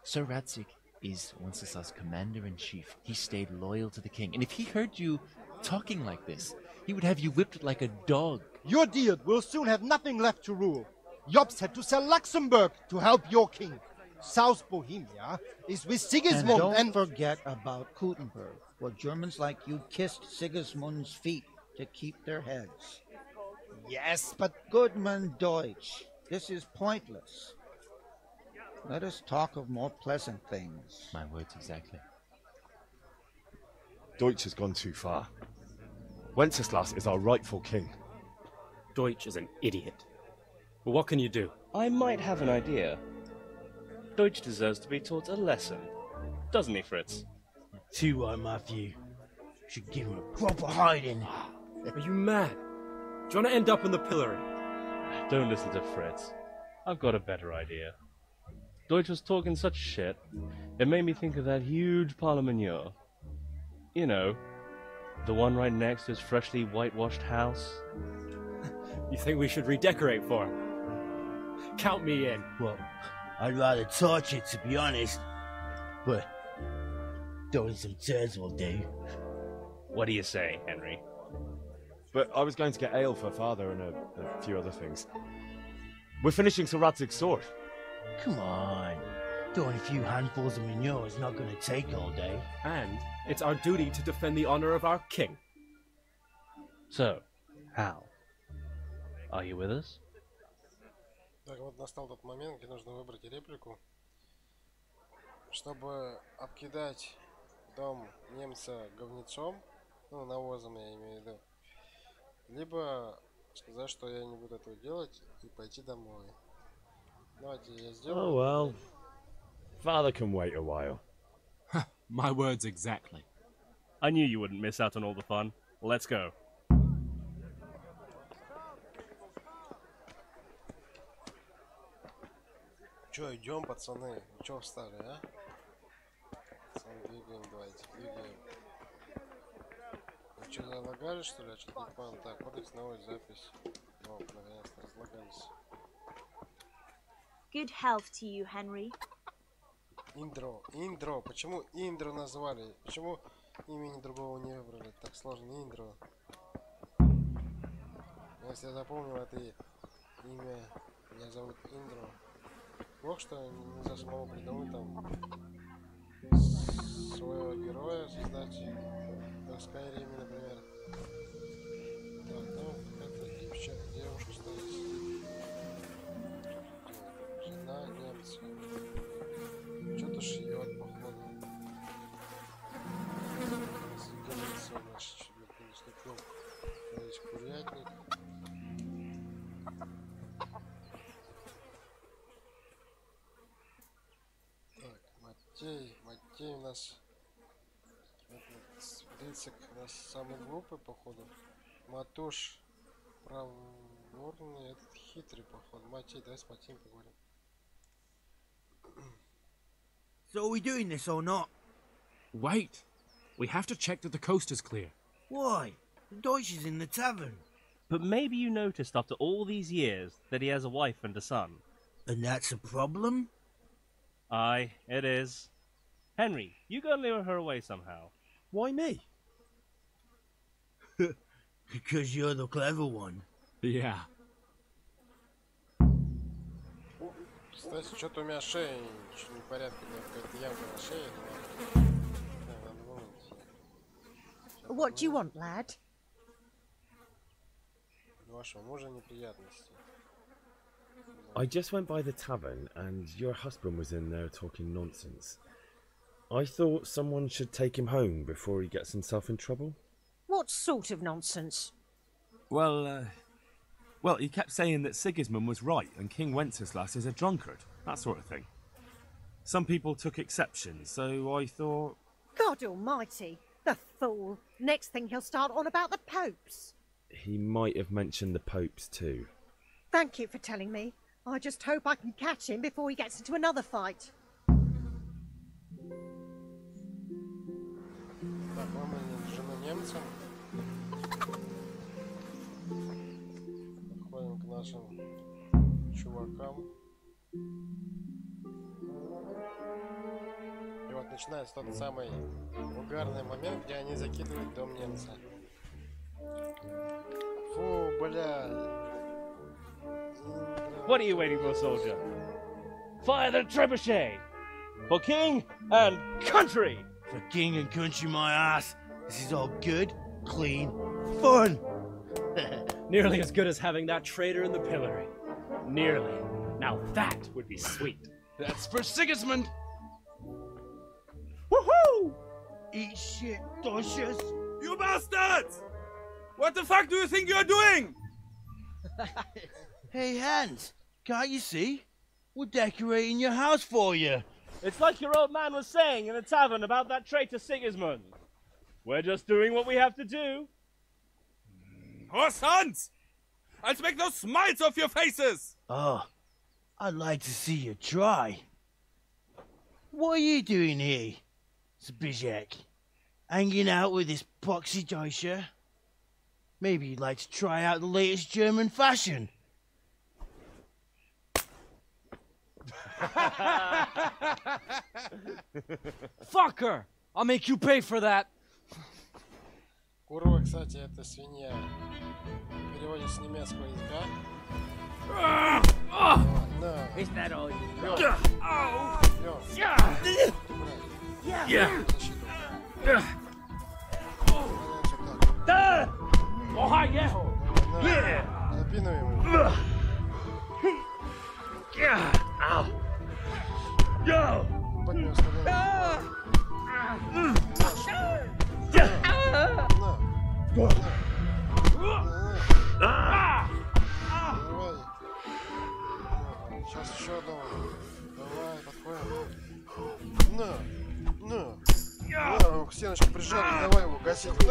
Sir Radzik is Wenceslas' commander-in-chief. He stayed loyal to the king. And if he heard you talking like this, he would have you whipped like a dog. Your Diet will soon have nothing left to rule. Jobst had to sell Luxembourg to help your king. South Bohemia is with Sigismund and don't forget about Kuttenberg, where Germans like you kissed Sigismund's feet to keep their heads. Yes, but... Goodman Deutsch, this is pointless. Let us talk of more pleasant things. My words exactly. Deutsch has gone too far. Wenceslas is our rightful king. Deutsch is an idiot. Well, what can you do? I might have an idea. Deutsch deserves to be taught a lesson. Doesn't he, Fritz? Too right, Matthew. Should give him a proper hiding. Are you mad? Do you want to end up in the pillory? Don't listen to Fritz. I've got a better idea. Deutsch was talking such shit, it made me think of that huge parliament. You know, the one right next to his freshly whitewashed house. You think we should redecorate for him? Count me in. Well, I'd rather torch it, to be honest. But throwing some turds will do. What do you say, Henry? But I was going to get ale for father and a few other things. We're finishing Sir Radzig's sword. Come on. Throwing a few handfuls of manure is not going to take all day. And it's our duty to defend the honor of our king. So, Hal, are you with us? Так, вот настал тот момент, где нужно выбрать реплику, чтобы обкидать дом немца говнецом, ну, навозом я имею в виду, либо сказать, что я не буду этого делать и пойти домой. Давайте я сделаю. Oh well. Father can wait a while. My words exactly. I knew you wouldn't miss out on all the fun. Let's go. Чё, идем, пацаны? Чё встали, а? Пацаны, двигаем, давайте, двигаем. Вы что, залагали, что ли? Я что-то не понял. Так, вот их новая запись. О, наконец-то разлагались. Good health to you, Henry. Индро. Почему Индро назвали? Почему имени другого не выбрали? Так сложно, Индро. Если я запомнил это имя, меня зовут Индро. Плохо, что нельзя самому придумать там своего героя создать, как в Скайриме, например. Так, ну, какая-то девушка стоит. Жена немца. Что-то шьет, походу. Загорится, значит, чуть ли не наступил. Здесь курятник. детей у нас 30 у нас самые глупые, походу. Матуш проворный, этот хитрый, походу. Матей, давай с Матеем поговорим. So are we doing this or not? Wait. We have to check that the coast is clear. Why? The Deutsch is in the tavern. But maybe you noticed after all these years that he has a wife and a son. And that's a problem? Aye, it is. Henry, you go and lure her away somehow. Why me? Because you're the clever one. Yeah. Кстати, что-то у меня шея чуть не в порядке, какая-то ямка на шее. What do you want, lad? Вашего мужа неприятности. I just went by the tavern and your husband was in there talking nonsense. I thought someone should take him home before he gets himself in trouble. What sort of nonsense? Well, he kept saying that Sigismund was right and King Wenceslas is a drunkard, that sort of thing. Some people took exception, so I thought... God almighty, the fool. Next thing he'll start on about the popes. He might have mentioned the popes too. Thank you for telling me. I just hope I can catch him before he gets into another fight. Так, мы жену немцам. Подходим к нашим чувакам. И вот начинается тот самый угарный момент, где они закидывают дом немца. Фу, бля. What are you waiting for, soldier? Fire the trebuchet! For king and country! For king and country, my ass. This is all good, clean, fun. Nearly as good as having that traitor in the pillory. Nearly. Now that would be sweet. That's for Sigismund! Woohoo! Eat shit, Docious. You bastards! What the fuck do you think you're doing? Hey, Hans, can't you see? We're decorating your house for you. It's like your old man was saying in the tavern about that traitor Sigismund. We're just doing what we have to do. Horse Hans! I'll make those smiles off your faces! Oh, I'd like to see you try. What are you doing here, Zbizek? Hanging out with this poxy Deutscher? Maybe you'd like to try out the latest German fashion. Fucker! I'll make you pay for that. Курва, кстати, это свинья. В переводе с немецкого языка. Is that all you Запинываем его. Поднес Сейчас еще одного. Давай, подходим. К стеночке прижали, давай его гасить. Убил,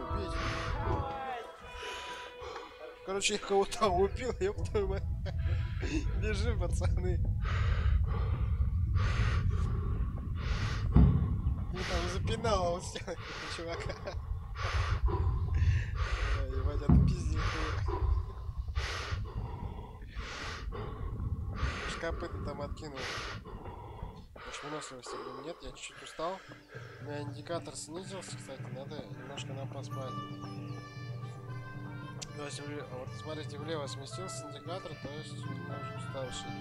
убейте. Короче, я кого-то там убил, ёб твою мать. Бежим, пацаны. И там запинал он стенок чувака. Ебать, это пиздец. Копыта там откинул. Выносливости нет, я чуть-чуть устал. У меня индикатор снизился, кстати, надо немножко нам проспать. То есть, вот смотрите, влево сместился индикатор, то есть немножко уставший.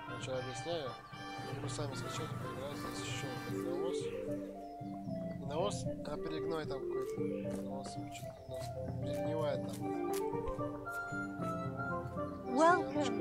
Я что объясняю? Вы сами скачать, поиграть, здесь еще навоз. Не навоз, а перегной там какой-то. Навоз что-то у нас перегнивает там. Welcome.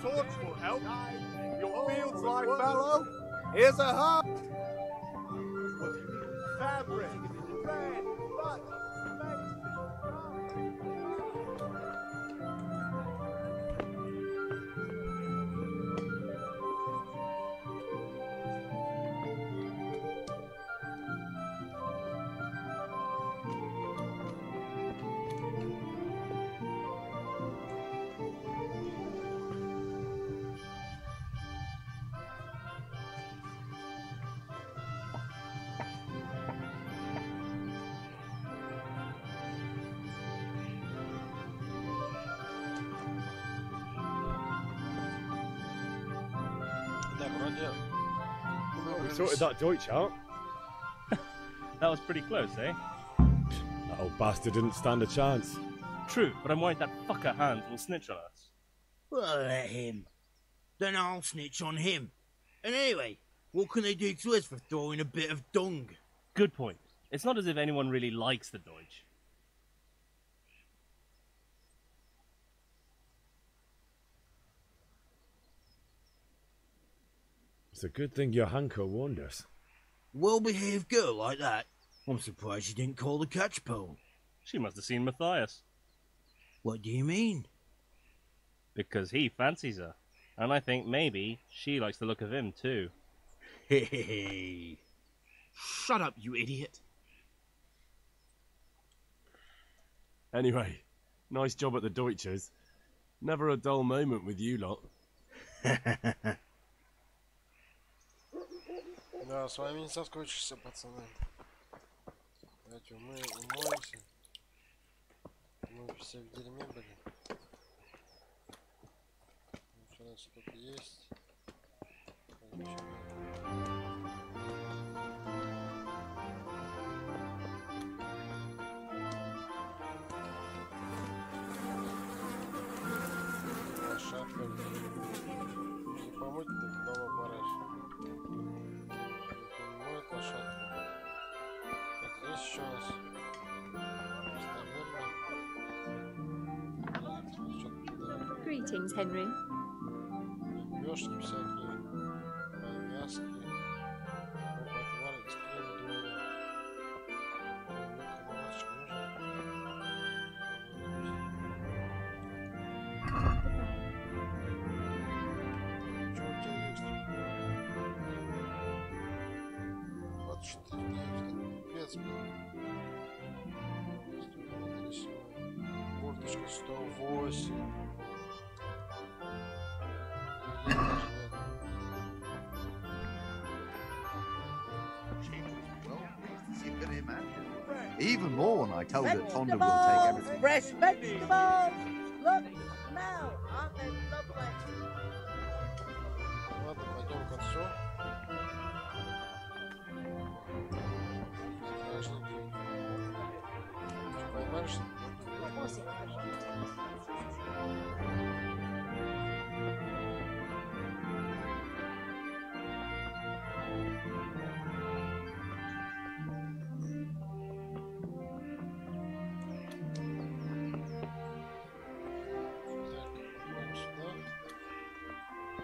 torch will help. Your fields lie fallow. Here's a hoe. Fabric, red, but We sorted that Deutsch out. That was pretty close, eh? That old bastard didn't stand a chance. True, but I'm worried that fucker Hans will snitch on us. Well, let him. Then I'll snitch on him. And anyway, what can they do to us for throwing a bit of dung? Good point. It's not as if anyone really likes the Deutsch. It's a good thing your Hanko warned us. Well-behaved girl like that. I'm surprised she didn't call the catch pole. She must have seen Matthias. What do you mean? Because he fancies her. And I think maybe she likes the look of him too. Hey. Shut up, you idiot. Anyway, nice job at the Deutsches. Never a dull moment with you lot. Да, с вами не соскучишься, пацаны. Давайте умоемся. Мы все в дерьме были. Что у нас тут есть? Лошадка. Не помыть ты дома бараш. Моет лошадку. Так, здесь еще у нас. Greetings, Henry. Лёшки всякие, повязки, отвары из крем-дура. Колбасочку нужно? Что у тебя есть? 24 дней, пипец, блин. Курточка 108. Even more when I told her Tonda will take everything. Fresh vegetables! Look, now, aren't they lovely? Ладно, пойдем к отцу. Поймаешь?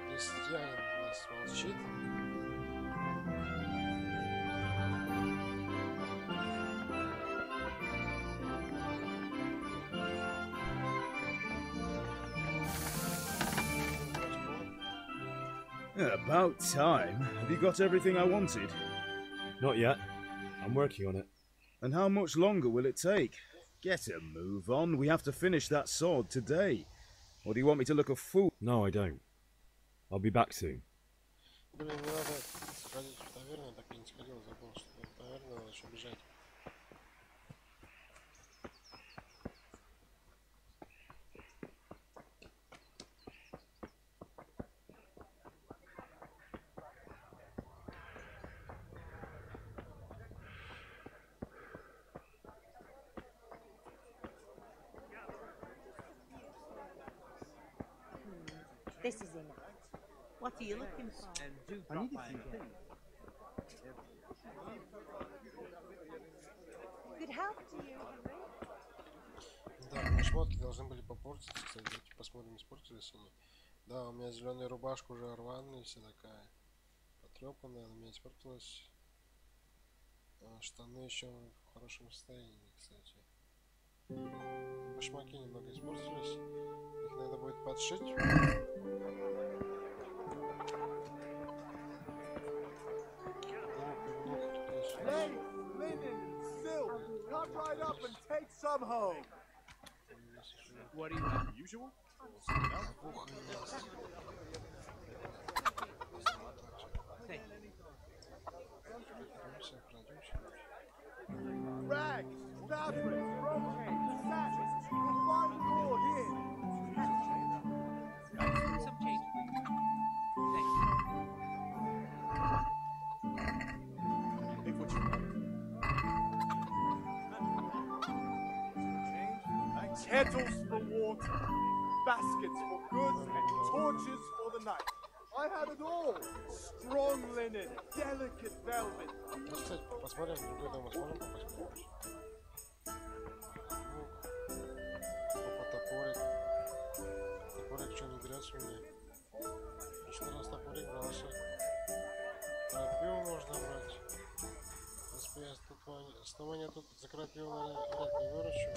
Крестьянин у нас молчит. About time. Have you got everything I wanted? Not yet. I'm working on it. And how much longer will it take? Get a move on. We have to finish that sword today. Or do you want me to look a fool? No, I don't. I'll be back soon. Блин, мне надо сходить в таверну, так и не сходил, забыл, что в таверну надо еще бежать. This is enough. What are you looking for? I need a few things. Good health to you, Henry. Да, мои шмотки должны были попортиться, кстати, давайте посмотрим, испортились они. Да, у меня зеленая рубашка уже рваная, вся такая потрепанная, она у меня испортилась. Штаны еще в хорошем состоянии, кстати. Башмаки немного испортились. Их надо будет подшить. Lace, linen, silk. Come right up and take some home. What do you have? Usual? Rags, fabric, brocade, satins. You'll find it all here. Some change, please. Pick what you want. Kettles for water, baskets for goods, and torches for the night. I have it all. Strong linen, delicate velvet. Кстати, посмотрим, другой дом посмотрим, попасть. Опа, топорик. Топорик что не берется у меня? В прошлый раз топорик брался. Крапиву можно брать. В принципе, я основание тут за крапиву, наверное, вряд ли выращу.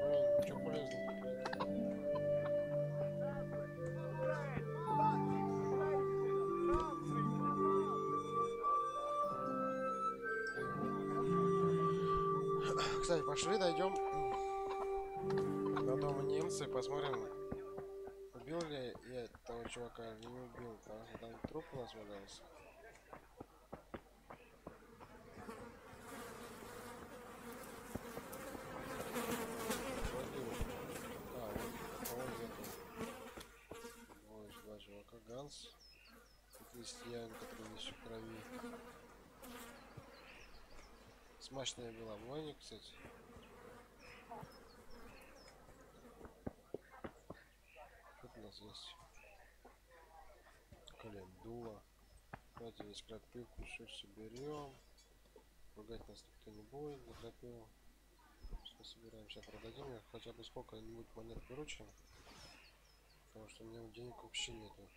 Блин, ничего полезного. Кстати, пошли, дойдем до дома немца и посмотрим, убил ли я того чувака или не убил, потому что там труп у нас валялся. Вот, два чувака, Ганс и крестьян, который весь в крови. Смачная была бойня, кстати. Тут у нас есть календула. Давайте весь крапивку еще все берем. Ругать нас никто не будет за крапиву. Все собираем, сейчас продадим. Хотя бы сколько-нибудь монет выручим. Потому что у меня денег вообще нету.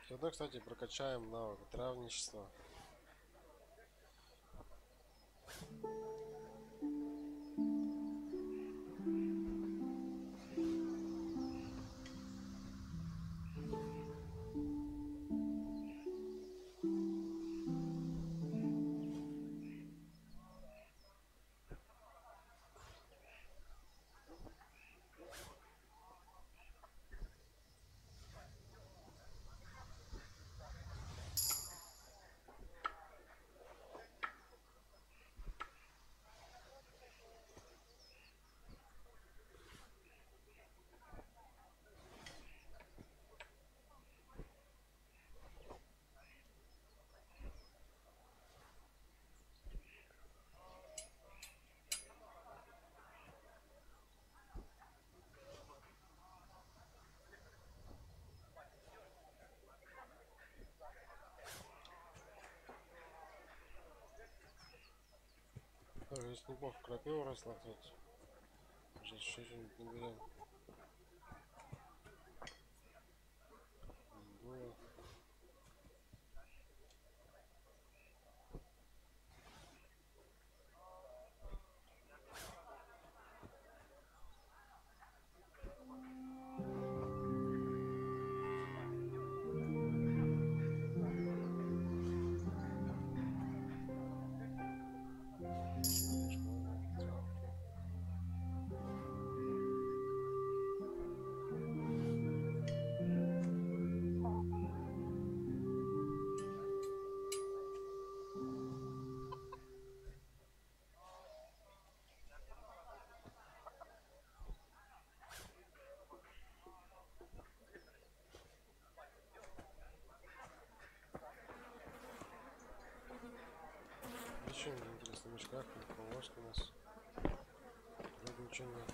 Тогда, кстати, прокачаем навык травничества. Здесь неплохо крапиву росла, кстати. Сейчас еще что-нибудь наберем. Ничего не интересно, в мешках, повозка у нас. Вроде ничего нет.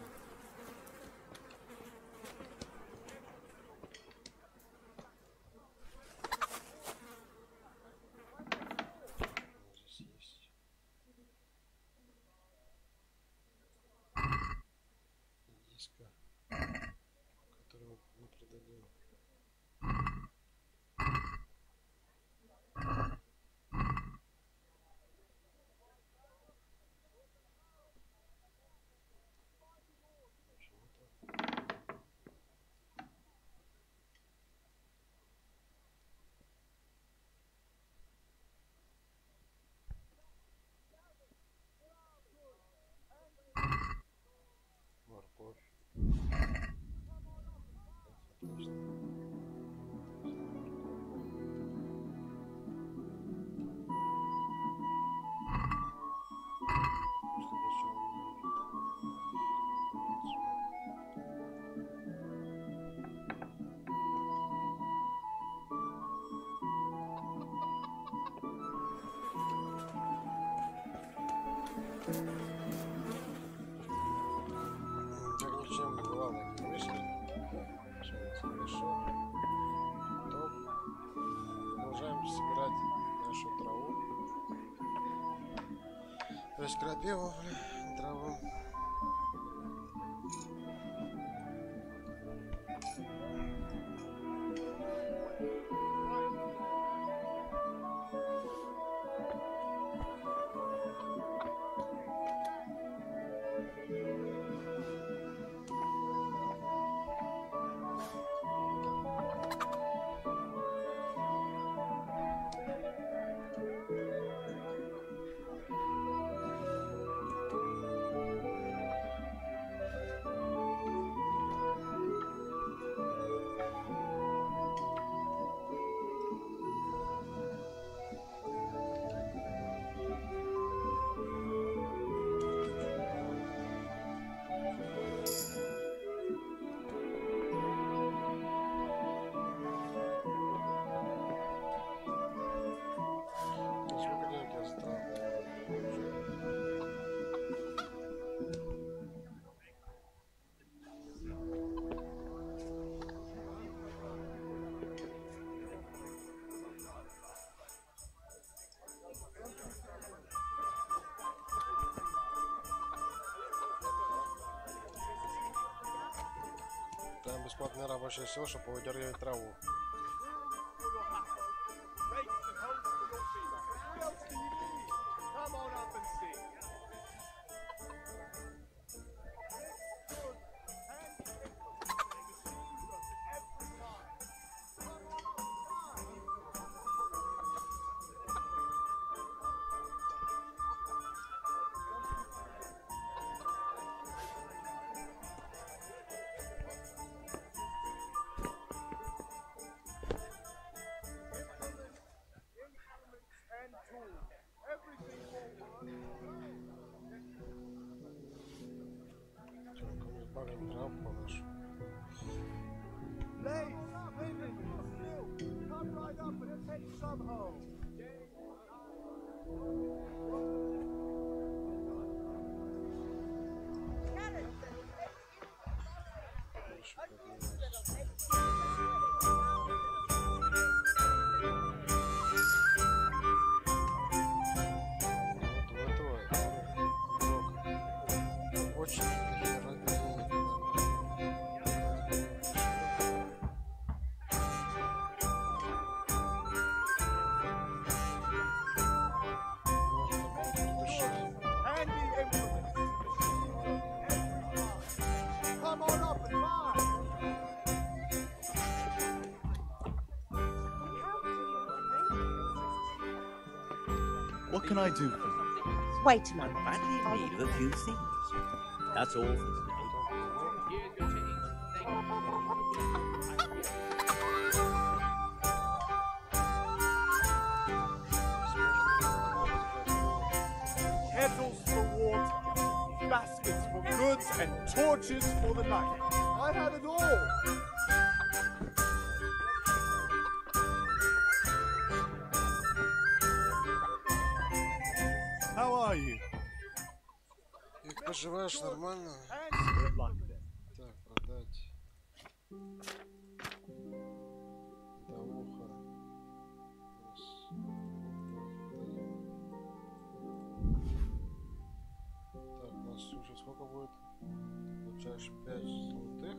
Как ни в чем не бывало, они вышли. Все у нас хорошо. То продолжаем собирать нашу траву. То есть крапиву, траву. Там бесплатная рабочая сила, чтобы выдергивать траву. What can I do for you? Wait a moment. I'm badly in need of a few things. That's all for today. Kettles for water, baskets for goods, and torches for the night. I had it all. How are you? Как поживаешь, нормально? Так, продать. До уха. Так, у нас уже сколько будет? Получаешь 5 золотых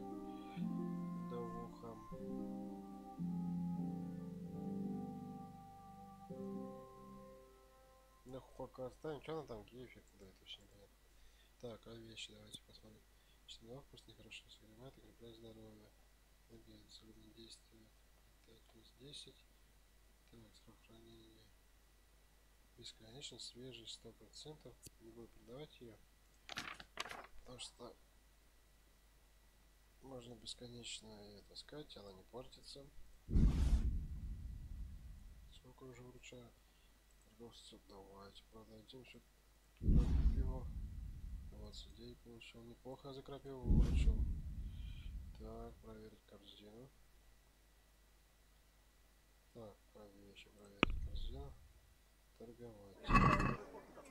до уха. Ну, пока оставим. Что она там? Какие эффекты дает? Вообще непонятно. Так, а вещи давайте посмотрим. Снова просто нехорошо согревает, укрепляет здоровье. Энергия, целебное действие. Плюс 10. Так, срок хранения. Бесконечно свежий, 100%. Не буду продавать ее. Потому что Можно бесконечно ее таскать, она не портится. Сколько уже вручаю? Торговцу, давайте продадим все крапиву. 29 получил. Неплохо за крапиву выручил. Так, проверить корзину. Так, вещи проверить корзину. Торговать.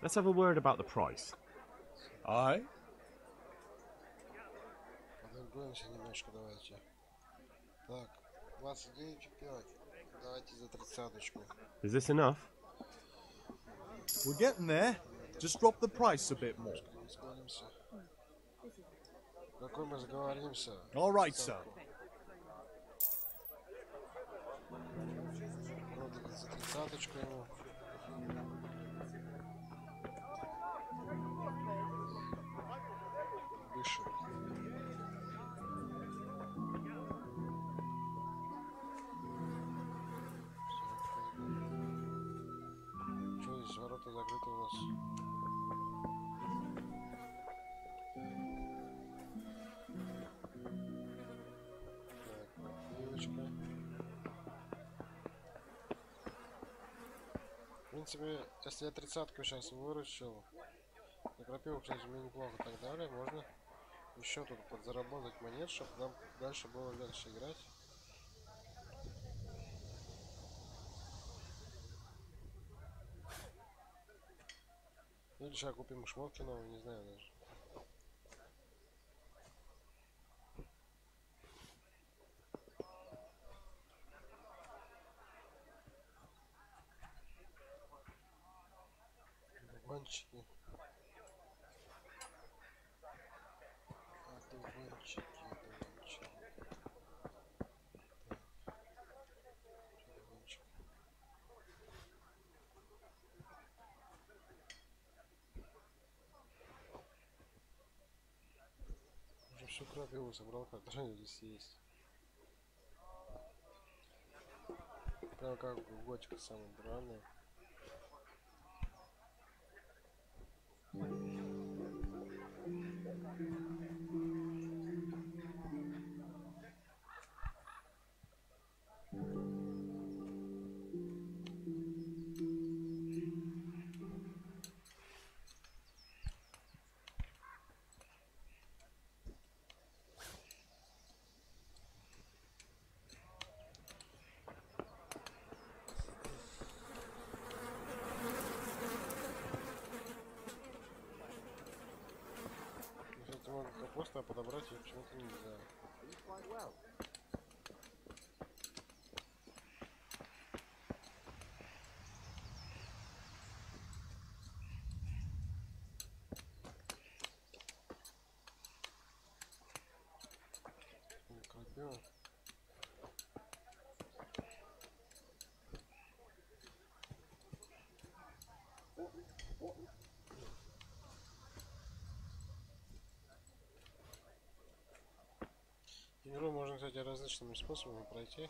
Let's have a word about the price. Aye? Подоргуемся немножко, давайте. Так, 29,5. Давайте за 30-очку. Is this enough? We're getting there. Just drop the price a bit more. Какой мы сговоримся? All right, sir. Продали за 30-очку ему. Выше. Что здесь ворота закрыты у нас? Так, девочка. В принципе, если я 30-ку сейчас выручил, на крапиву, кстати, мне неплохо так далее, можно еще тут подзаработать монет, чтобы нам дальше было легче играть. Или сейчас купим шмотки новые, не знаю даже. Дуванчики. Дуванчики. Уже всю крапиву собрал, которая здесь есть. Прям как готика самая бральная. Капуста, а подобрать ее почему-то нельзя. Крапива. Игру можно, кстати, различными способами пройти.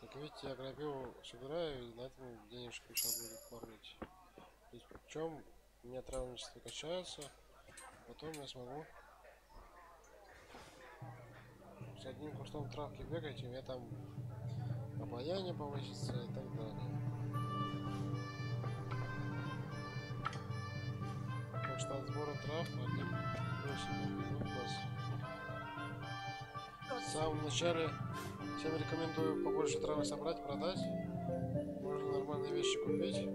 Как видите, я крапиву собираю и на этом денежку еще будет фармить. Причем у меня травничество качается, потом я смогу с одним кустом травки бегать, и у меня там обаяние повысится и так далее. Так что от сбора трав одни плюсы у нас. В самом начале всем рекомендую побольше травы собрать, продать. Можно нормальные вещи купить.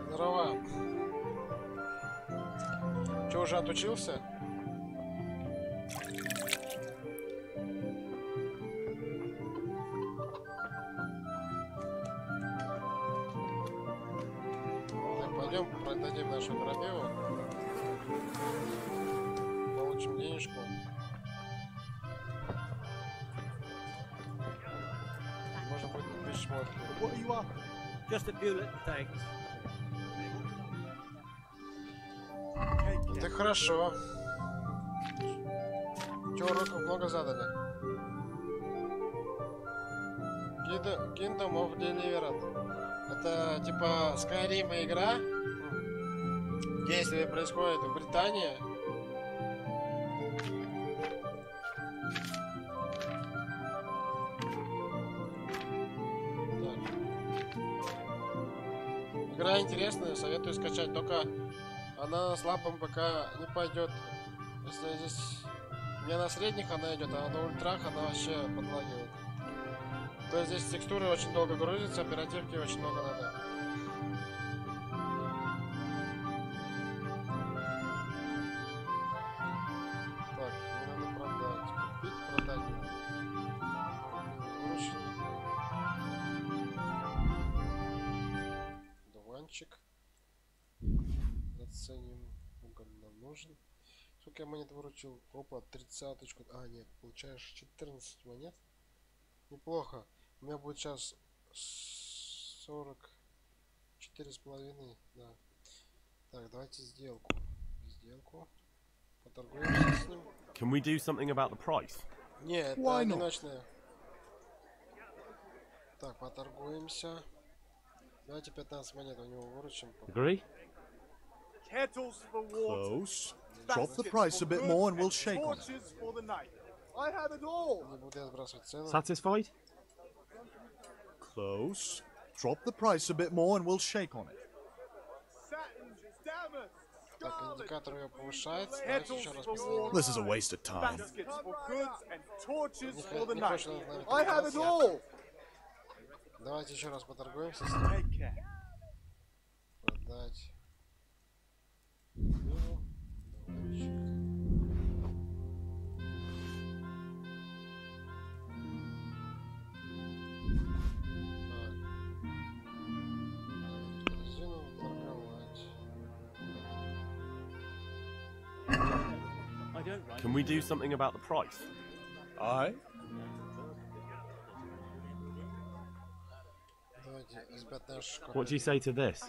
Здорово. Че, уже отучился? Так, пойдем продадим нашу крапиву. Получим денежку. Можно будет купить шмотки. What are you up? Just a few little things. Это хорошо. Че, уроков много задали? Kingdom of Deliverance. Это типа Skyrim игра. Действие происходит в Британии. Игра интересная, советую скачать, только она на слабом пока не пойдет. Если здесь у меня на средних она идет, а на ультрах она вообще подлагивает. То есть здесь текстуры очень долго грузятся, оперативки очень много надо. Так, мне надо продать. Купить, продать. Дуванчик. Заценим. Уголь нам нужен. Сколько я монет выручил? Опа, 30-очку. А, нет, получаешь 14 монет. Неплохо. У меня будет сейчас 44,5. Да. Так, давайте сделку. Сделку. Поторгуемся с ним. Can we do something about the price? Нет, это одиночная. Так, поторгуемся. Давайте 15 монет у него выручим. Agree? Kettles for water. Close. Drop the price a bit more and we'll shake on it. Torches for the night. I have it all. Не буду я сбрасывать цену. Satisfied? Close. Drop the price a bit more and we'll shake on it. Satin, damask, Так, индикатор ее повышается. Давайте kettles еще раз for посмотрим. water. This is a waste of time. Baskets for goods and torches Не for the не night. хочет она, наверное, I have it торговаться. all. Давайте еще раз поторгуемся с ним. Продать. Ну, давайте. Резину торговать. Can we do something about the price? Aye. Давайте из пятнашек. What do you say to this?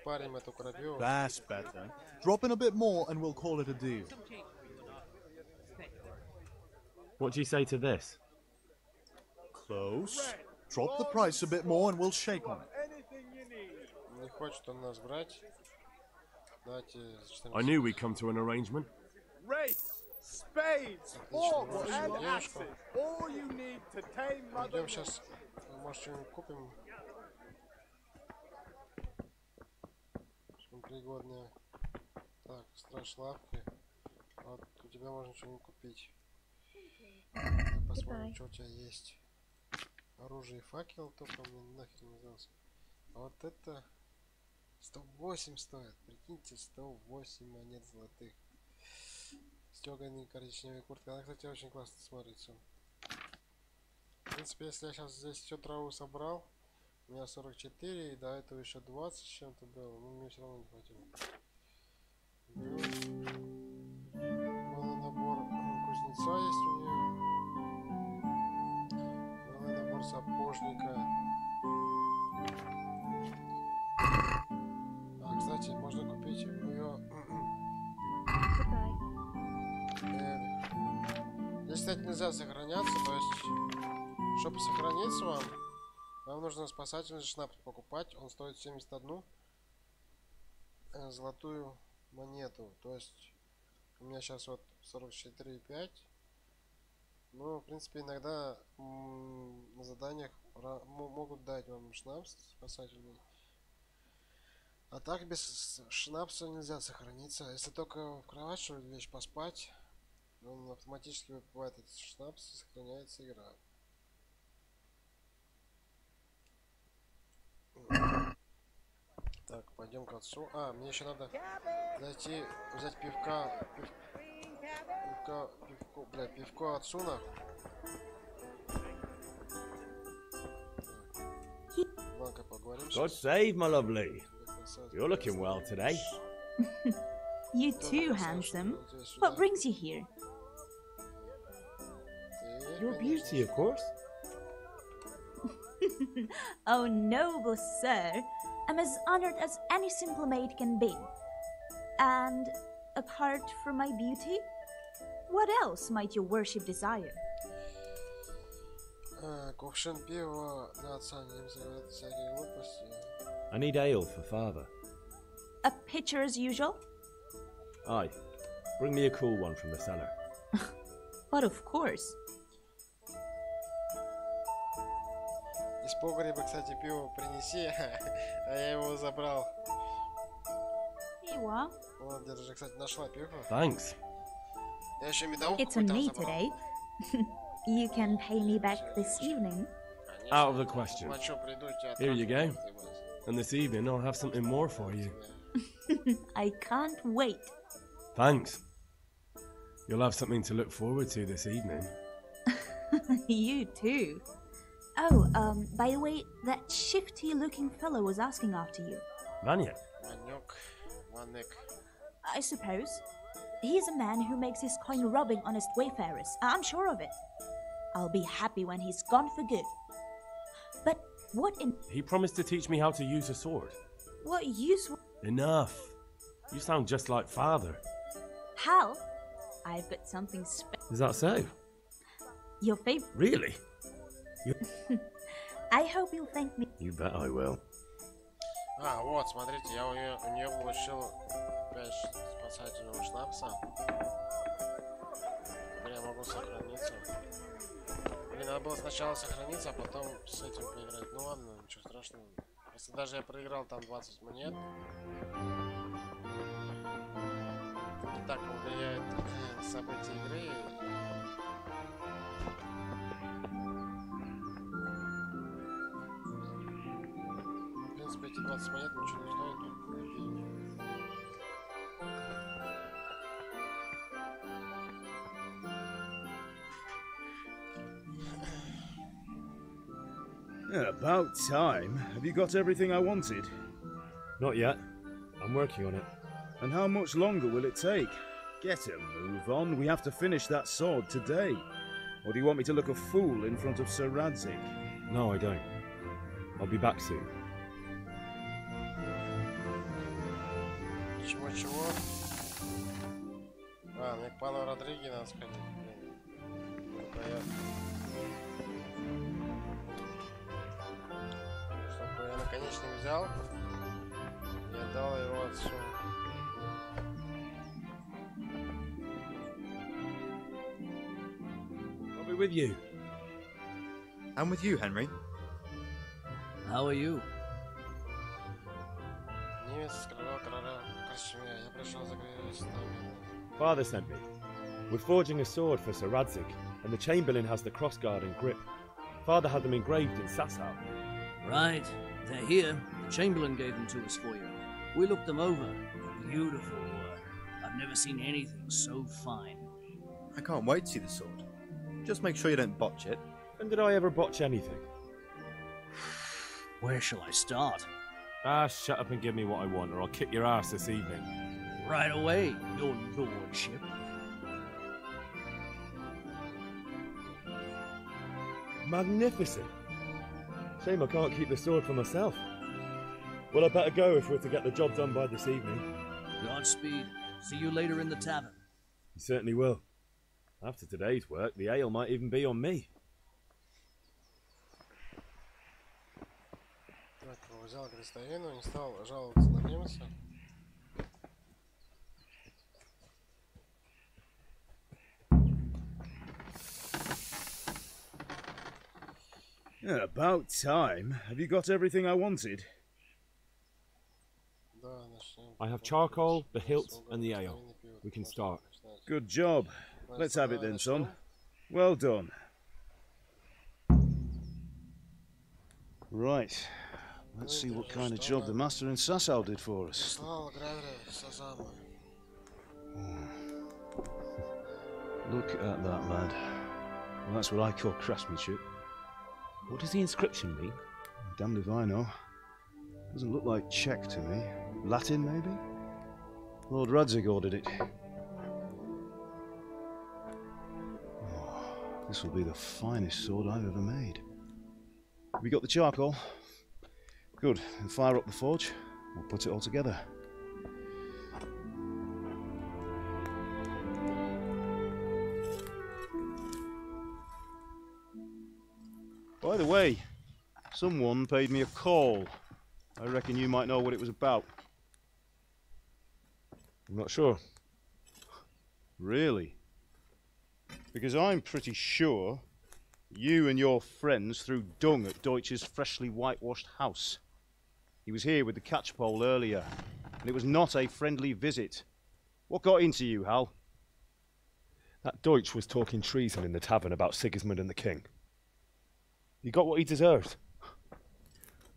Парим эту крапиву. That's better. Drop in a bit more and we'll call it a deal. What do you say to this? Close. Drop the price a bit more and we'll shake on it. Anything you need. Не хочет он нас брать. Давайте. I knew we'd come to an arrangement. Race, spades, forks, and axes. All you need to tame mother. Идем сейчас. Может, что-нибудь купим. Что пригодное. Так, страж лапки. Вот у тебя можно что-нибудь купить. Посмотрим, что у тебя есть. Оружие и факел, только мне нахер не сдался. А вот это 108 стоит. Прикиньте, 108 монет золотых. Стеганые коричневые куртки. Она, кстати, очень классно смотрится. В принципе, если я сейчас здесь всю траву собрал, у меня 44, и до этого еще 20 с чем-то было, но мне все равно не хватило. Малый набор кузнеца есть у нее. Малый набор сапожника. А, кстати, можно купить ее. Здесь, кстати, нельзя сохраняться, то есть, чтобы сохраниться вам нужно спасательный шнапс покупать. Он стоит 71 золотую монету. То есть, у меня сейчас вот 44,5. Ну, в принципе, иногда на заданиях могут дать вам шнапс спасательный. А так без шнапса нельзя сохраниться. Если только в кровать, что ли, лечь поспать, он автоматически выпивает этот шнапс и сохраняется игра. Так, пойдем к отцу. А, мне еще надо зайти, взять пивка. Пивко отцу нахуй. Ладно, поговорим. God save, my lovely. You're looking well today. You too, handsome. What brings you here? Your beauty, of course. Oh, noble sir, I'm as honored as any simple maid can be. And apart from my beauty, what else might your worship desire? Кувшин пива для отца, не забывайте всякие глупости. I need ale for father. A pitcher as usual? Aye. Bring me a cool one from the cellar. But of course. Из погреба, кстати, пиво принеси, а я его забрал. Ива. Вот, держи, кстати, нашла пиво. Thanks. Я еще медовуху It's on me today. You can pay me back this evening. Out of the question. приду, Here you go. And this evening I'll have something more for you. I can't wait. Thanks. You'll have something to look forward to this evening. You too. Oh, by the way, that shifty-looking fellow was asking after you. Vanya? I suppose. He's a man who makes his coin robbing honest wayfarers. I'm sure of it. I'll be happy when he's gone for good. But what in... He promised to teach me how to use a sword. What use... Enough. You sound just like father. Hal, I've got something special. Is that so? Your favorite... Really? I hope you'll thank me. You bet I will. А, вот, смотрите, я у нее получил 5 спасательного шнапса. Теперь я могу сохраниться. Блин, надо было сначала сохраниться, а потом с этим поиграть. Ну ладно, ничего страшного. Если даже я проиграл там 20 монет, не так влияет события игры. В принципе, эти 20 монет ничего не стоят. About time. Have you got everything I wanted? Not yet. I'm working on it. And how much longer will it take? Get a move on. We have to finish that sword today. Or do you want me to look a fool in front of Sir Radzik? No, I don't. I'll be back soon. Чего? А, мне к пану Родриге надо сходить. Чтобы я наконечник взял и отдал его отцу. I'll be with you. I'm with you, Henry. How are you? Немец скрывал короля Красимира. Я пришел заговорить. Father sent me. We're forging a sword for Sir Radzik, and the Chamberlain has the crossguard and grip. Father had them engraved in Sasau. Right, they're here. The Chamberlain gave them to us for you. We looked them over. Beautiful work. I've never seen anything so fine. I can't wait to see the sword. Just make sure you don't botch it. When did I ever botch anything? Where shall I start? Ah, shut up and give me what I want, or I'll kick your ass this evening. Right away, your lordship. Magnificent. Shame I can't keep the sword for myself. Well, I better go if we're to get the job done by this evening. Godspeed. See you later in the tavern. You certainly will. After today's work, the ale might even be on me. Так, взял крестовину, не стал жаловаться на немца. About time. Have you got everything I wanted? I have charcoal, the hilt, and the ale. We can start. Good job. Let's have it then, son. Well done. Right. Let's see what kind of job the master in Sasau did for us. Look at that, lad. Well, that's what I call craftsmanship. What does the inscription mean? Damned if I know. Doesn't look like Czech to me. Latin, maybe? Lord Radzik ordered it. Oh, this will be the finest sword I've ever made. Have you got the charcoal? Good. Then fire up the forge. We'll put it all together. By the way, someone paid me a call. I reckon you might know what it was about. I'm not sure. Really? Because I'm pretty sure you and your friends threw dung at Deutsch's freshly whitewashed house. He was here with the catchpole earlier, and it was not a friendly visit. What got into you, Hal? That Deutsch was talking treason in the tavern about Sigismund and the king. He got what he deserved.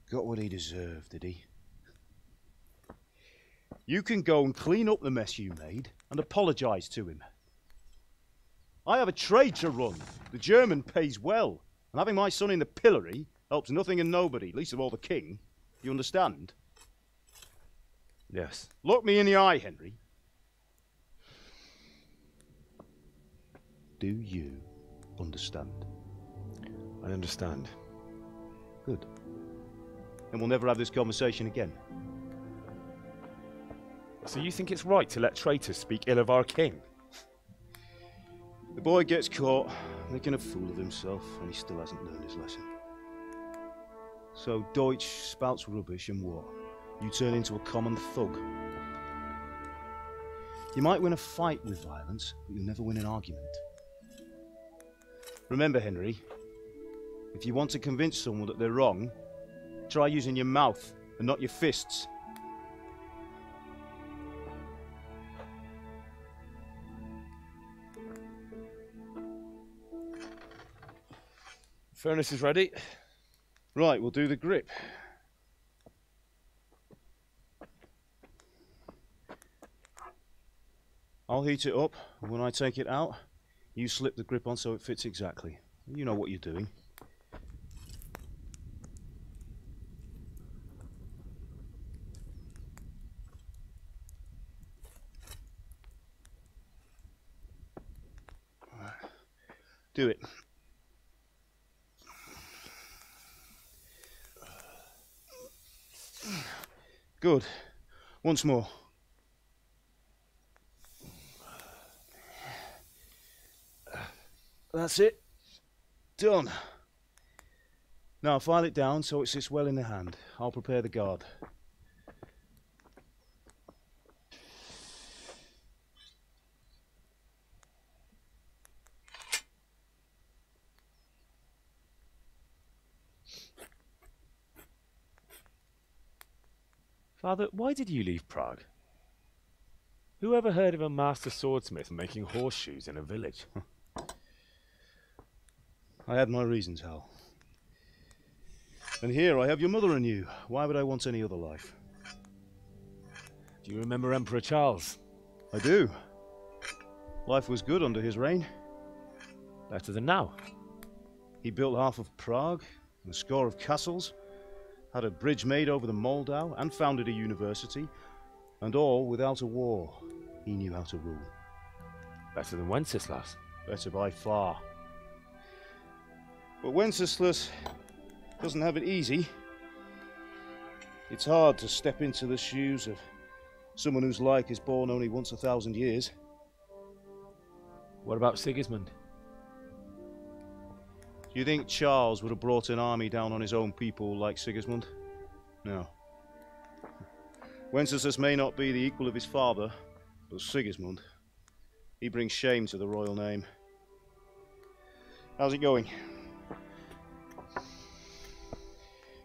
Got what he deserved, did he? You can go and clean up the mess you made and apologise to him. I have a trade to run. The German pays well, and having my son in the pillory helps nothing and nobody, least of all the king. You understand? Yes. Look me in the eye, Henry. Do you understand? I understand. Good. And we'll never have this conversation again. So you think it's right to let traitors speak ill of our king? The boy gets caught making a fool of himself, and he still hasn't learned his lesson. So Deutsch spouts rubbish, and what? You turn into a common thug. You might win a fight with violence, but you'll never win an argument. Remember, Henry, if you want to convince someone that they're wrong, try using your mouth and not your fists. Furnace is ready. Right, we'll do the grip. I'll heat it up, and when I take it out, you slip the grip on so it fits exactly. You know what you're doing. Right. Do it. Good. Once more. That's it. Done. Now file it down so it sits well in the hand. I'll prepare the guard. Father, why did you leave Prague? Who ever heard of a master swordsmith making horseshoes in a village? I had my reasons, Hal. And here I have your mother and you. Why would I want any other life? Do you remember Emperor Charles? I do. Life was good under his reign. Better than now. He built half of Prague and a score of castles, had a bridge made over the Moldau, and founded a university, and all without a war. He knew how to rule. Better than Wenceslas. Better by far. But Wenceslas doesn't have it easy. It's hard to step into the shoes of someone whose like is born only once 1,000 years. What about Sigismund? Do you think Charles would have brought an army down on his own people like Sigismund? No. Wenceslas may not be the equal of his father, but Sigismund, he brings shame to the royal name. How's it going?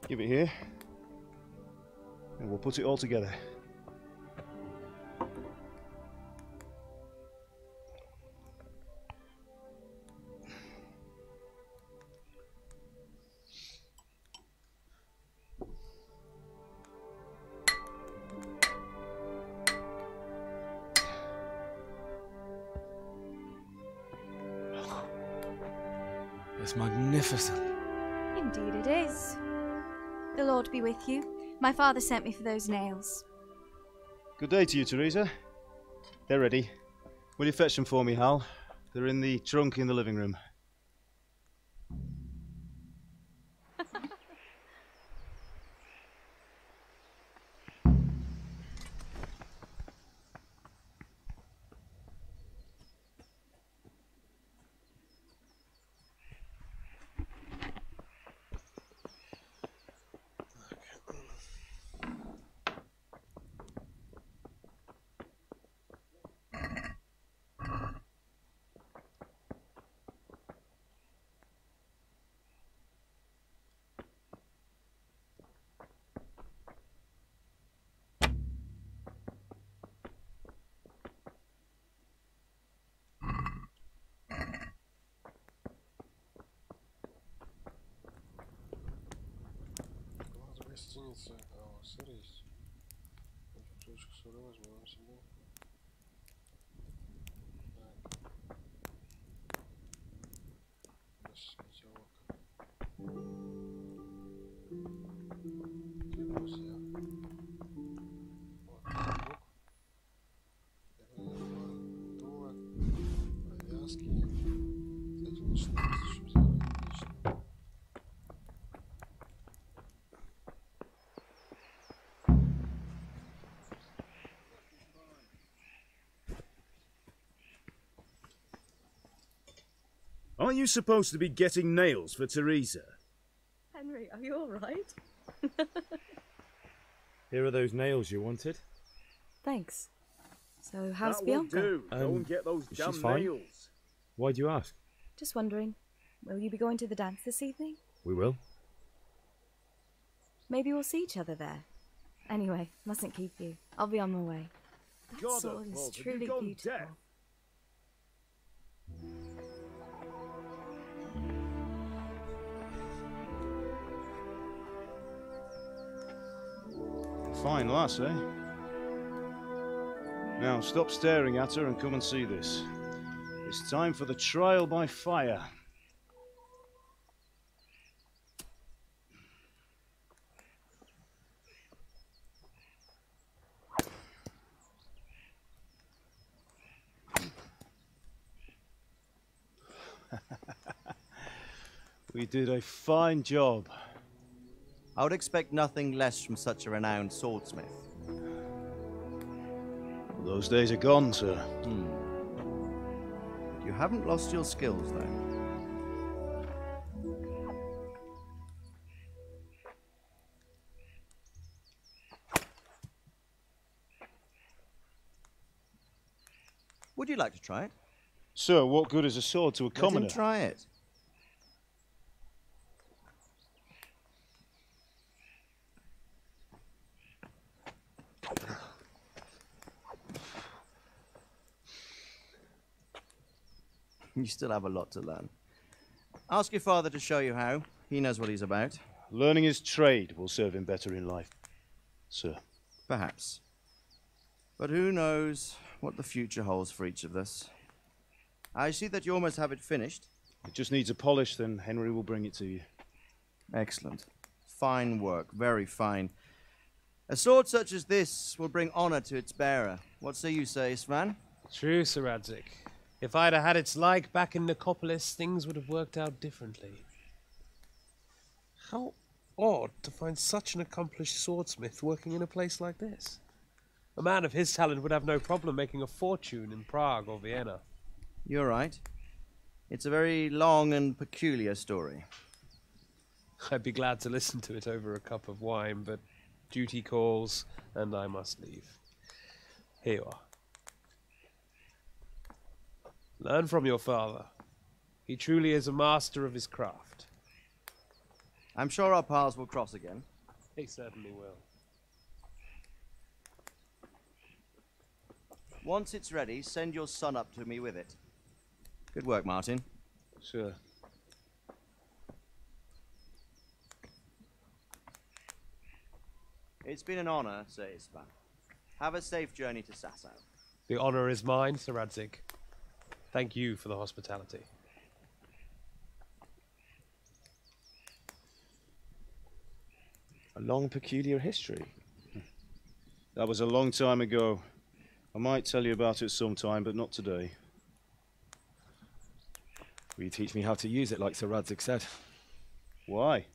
Give it here, and we'll put it all together. It's magnificent. Indeed it is. The Lord be with you. My father sent me for those nails. Good day to you, Teresa. They're ready. Will you fetch them for me, Hal? They're in the trunk in the living room. гостиница. О, сыр есть. Бутылочку сыра возьмем себе. Так. Здесь котелок. Окей, друзья. Вот лук. Тулы. Повязки. Кстати, начинаем, чтобы взяли. Отлично. Aren't you supposed to be getting nails for Teresa? Henry, are you all right? Here are those nails you wanted. Thanks. So, how's That Bianca? will do. Go and get those damn she's fine. nails. Why do you ask? Just wondering, will you be going to the dance this evening? We will. Maybe we'll see each other there. Anyway, mustn't keep you. I'll be on my way. That God sword is above, have truly you gone beautiful. deaf? Fine lass, eh? Now stop staring at her and come and see this. It's time for the trial by fire. We did a fine job. I would expect nothing less from such a renowned swordsmith. Those days are gone, sir. You haven't lost your skills, though. Would you like to try it? Sir, what good is a sword to a commoner? Let him try it. You still have a lot to learn. Ask your father to show you how. He knows what he's about. Learning his trade will serve him better in life, sir. Perhaps. But who knows what the future holds for each of us. I see that you almost have it finished. It just needs a polish, then Henry will bring it to you. Excellent. Fine work. Very fine. A sword such as this will bring honor to its bearer. What say you, Sir Istvan? True, Sir Radzik. If I'd have had its like back in Nicopolis, things would have worked out differently. How odd to find such an accomplished swordsmith working in a place like this. A man of his talent would have no problem making a fortune in Prague or Vienna. You're right. It's a very long and peculiar story. I'd be glad to listen to it over a cup of wine, but duty calls, and I must leave. Here you are. Learn from your father. He truly is a master of his craft. I'm sure our paths will cross again. He certainly will. Once it's ready, send your son up to me with it. Good work, Martin. Sure. It's been an honor, Sir Istvan. Have a safe journey to Sasau. The honor is mine, Sir Radzik. Thank you for the hospitality. A long, peculiar history. That was a long time ago. I might tell you about it sometime, but not today. Will you teach me how to use it, like Sir Radzik said? Why?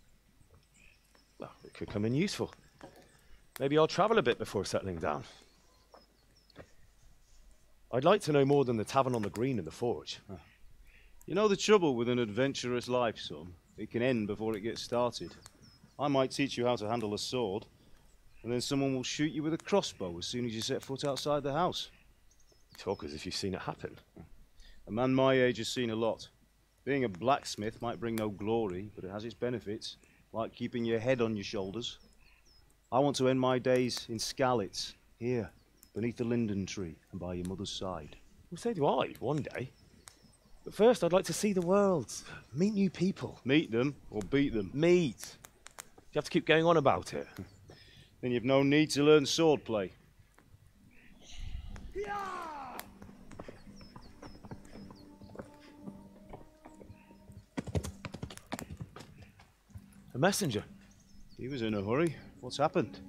Well, it could come in useful. Maybe I'll travel a bit before settling down. I'd like to know more than the tavern on the green and the forge. You know the trouble with an adventurous life, son? It can end before it gets started. I might teach you how to handle a sword, and then someone will shoot you with a crossbow as soon as you set foot outside the house. You talk as if you've seen it happen. A man my age has seen a lot. Being a blacksmith might bring no glory, but it has its benefits, like keeping your head on your shoulders. I want to end my days in Skalitz, here, beneath the linden tree and by your mother's side. Well, so do I, one day. But first, I'd like to see the world, meet new people. Meet them or beat them? Meet. you have to keep going on about it? Then you've no need to learn swordplay. A messenger? He was in a hurry. What's happened?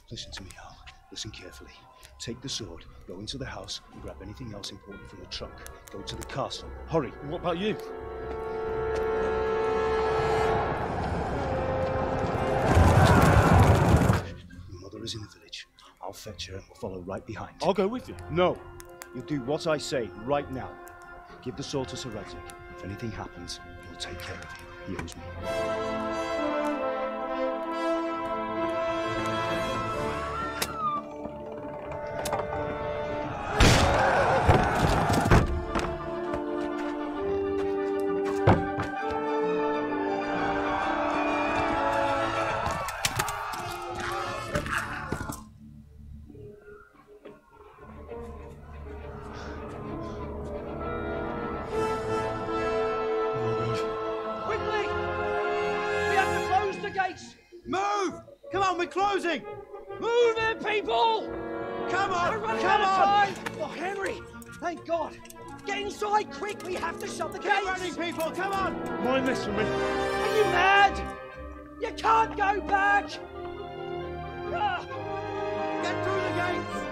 Listen to me, Al. Listen carefully. Take the sword, go into the house, and grab anything else important from the trunk. Go to the castle. Hurry. And what about you? Your mother is in the village. I'll fetch her and we'll follow right behind. I'll go with you. No. You'll do what I say right now. Give the sword to Sir Redrick. If anything happens, he'll take care of you. He owes me. Move! Come on, we're closing! Move it, people! Come on! We're running Come out of on! time! Oh, Henry! Thank God! Get inside, quick! We have to shut the gates! Keep running, people! Come on! Mind this for me. Are you mad? You can't go back! Get through the gates!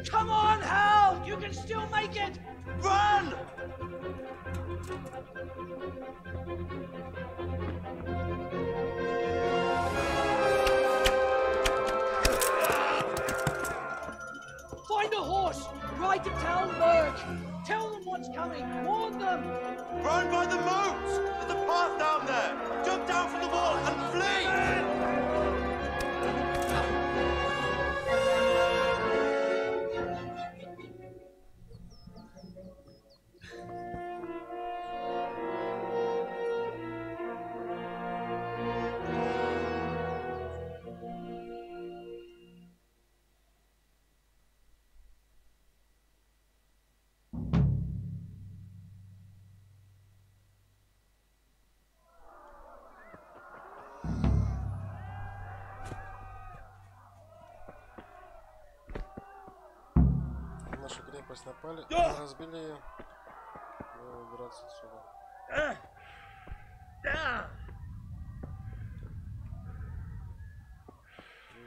Come on, Hal! You can still make it! Run! Find a horse! Ride to Talmberg! Tell them what's coming! Warn them! Run by the moat! There's a path down there! Jump down from the wall and flee! Нашу крепость напали, разбили ее. Надо убираться отсюда.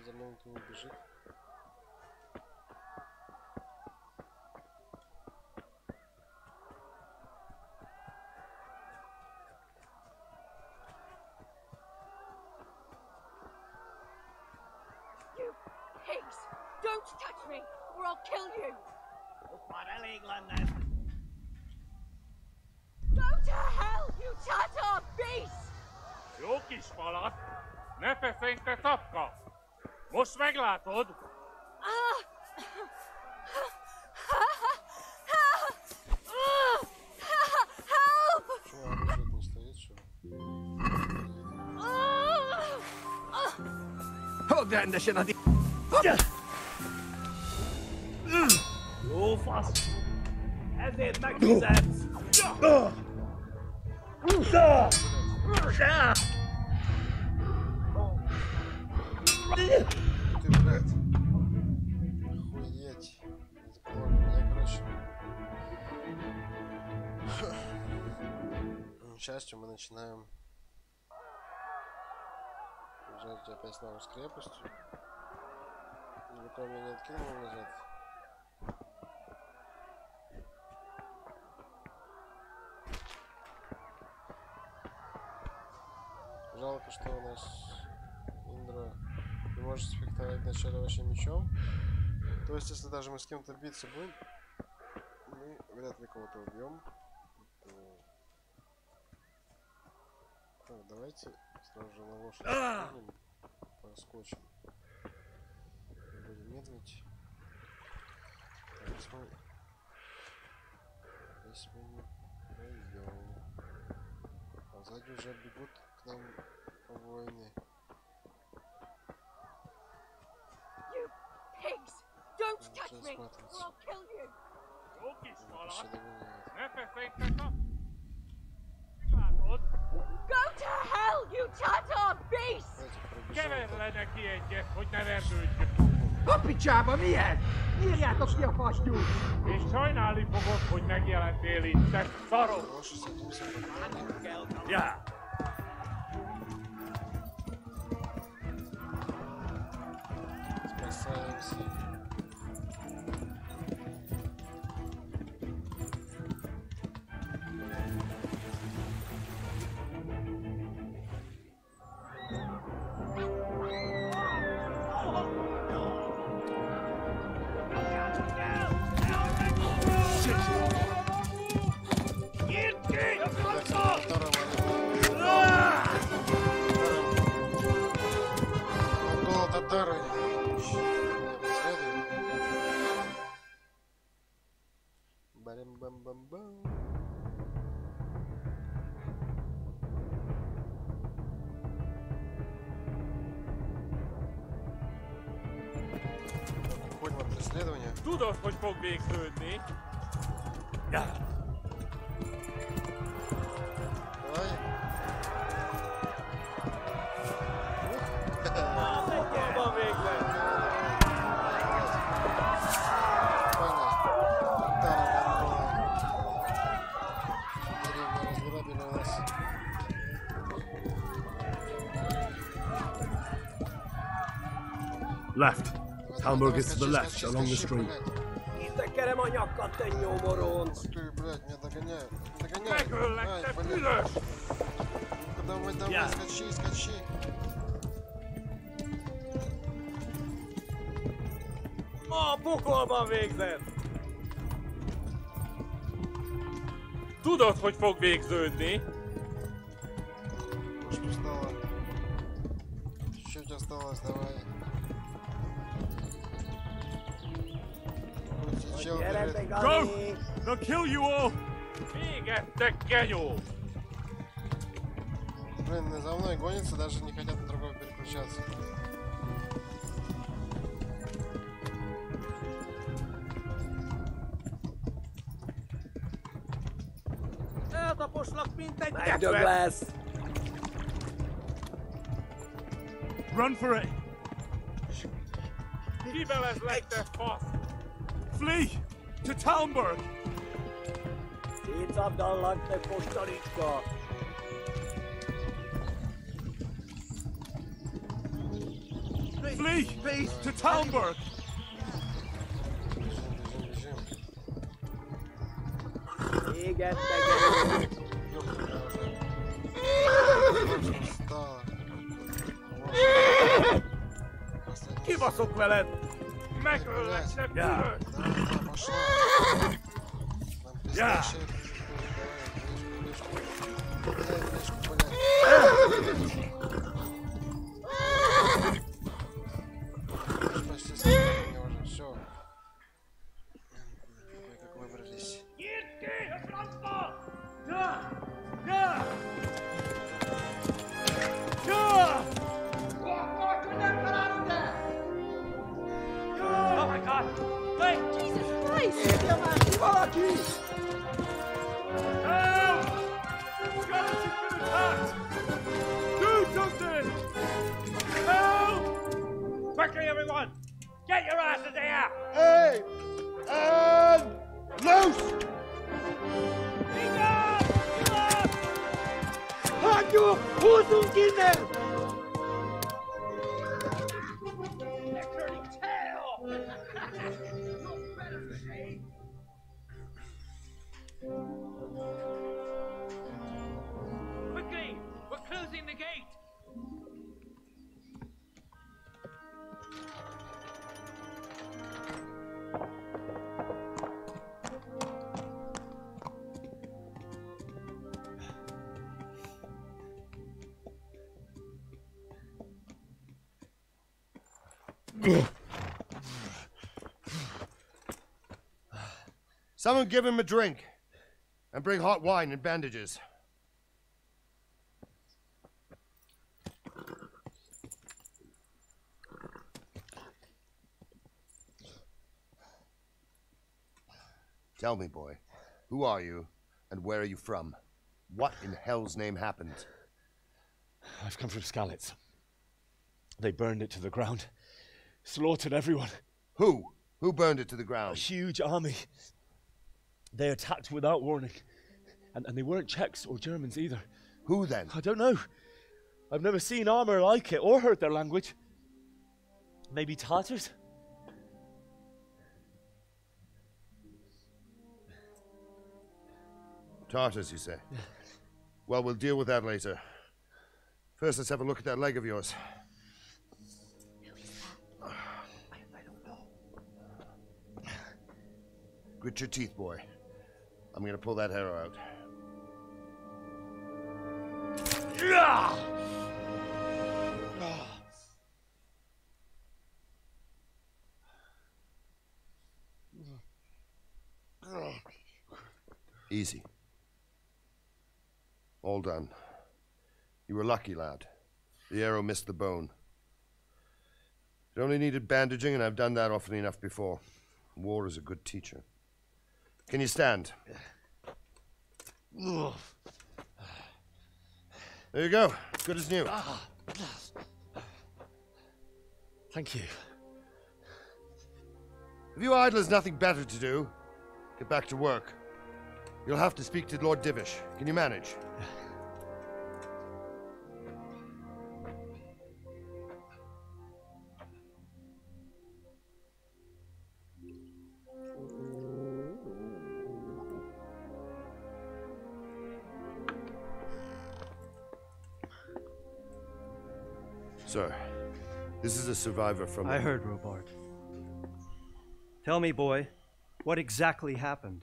За мной никто не бежит. or I'll kill you! Go to hell, you tatar beast! Jó kis falat, ne feszély, te tapka! Most meglátod? Hagyd rendesen a Jó fasz! Ezért megfizetsz! Охуеть. Меня, короче. К счастью, мы начинаем бежать опять снова с крепостью. Никто меня не откинул назад. Жалко, что у нас Индра не может сфехтовать вначале вообще мечом. То есть, если даже мы с кем-то биться будем, мы вряд ли кого-то убьем. Так, давайте сразу же на лошадь проскочим. Будем медведь. Здесь мы не пройдем. А сзади уже бегут к нам воины. You pigs! Don't touch me, or I'll kill you! Go to hell, you tatar beast! Keverlenek ki egyet, hogy ne verdődjük. A picsába milyen? Írjátok ki a fastyút! És sajnálni fogod, hogy megjelentél itt, te szarok! Ja! Спасаемся. Барим-бам-бам-бам. Уходим от преследования. Tudod, hogy fog végződni? Давай. Van végzett! Left. Talmberg is to the left, along the street. Tekerem a nyakat, te nyomoronc! Ты, блядь, меня догоняют. Догоняют. Megöllek, Ай, te блядь. büdös! Давай, давай, скачи, скачи. A pokolban végzett! Tudod, hogy fog végződni? Что стало? Чуть осталось, давай. Go! They'll kill you all! Véget, te genyó! Блин, за мной гонятся, даже не хотят на другого переключаться. Eltaposlak, mint egy megdög lesz! Run for it! Kivelezlek, te fasz! Flee! To Talmberg! Szétszabdallak, te postalicska! Flee! To Talmberg! Éget, te genyó! Kibaszok veled! Quickly, everyone! Get your asses here! Hey! And loose! Hanno Hosenkinder! They're turning tail! No better shame! Quickly! We're closing the gate! Someone give him a drink. And bring hot wine and bandages. Tell me, boy, who are you and where are you from? What in hell's name happened? I've come from Skalitz. They burned it to the ground. Slaughtered everyone. Who? Who burned it to the ground? A huge army. They attacked without warning. And they weren't Czechs or Germans either. Who then? I don't know. I've never seen armor like it or heard their language. Maybe Tatars? Tartars, you say? Well, we'll deal with that later. First, let's have a look at that leg of yours. I don't know. Grit your teeth, boy. I'm gonna pull that hair out. Easy. All done. You were lucky, lad. The arrow missed the bone. It only needed bandaging, and I've done that often enough before. War is a good teacher. Can you stand? There you go. Good as new. Thank you. If you idlers nothing better to do, get back to work. You'll have to speak to Lord Divish. Can you manage? Sir, this is a survivor from... I heard, Robart. Tell me, boy, what exactly happened?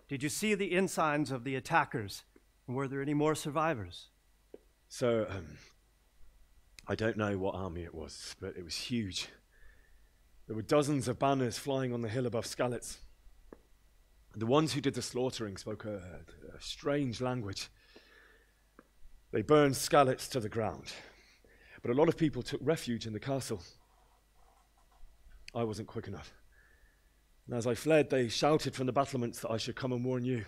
Did you see the ensigns of the attackers? And were there any more survivors? So, I don't know what army it was, but it was huge. There were dozens of banners flying on the hill above Skalitz. The ones who did the slaughtering spoke a strange language. They burned Skalitz to the ground. But a lot of people took refuge in the castle. I wasn't quick enough. And as I fled, they shouted from the battlements that I should come and warn you.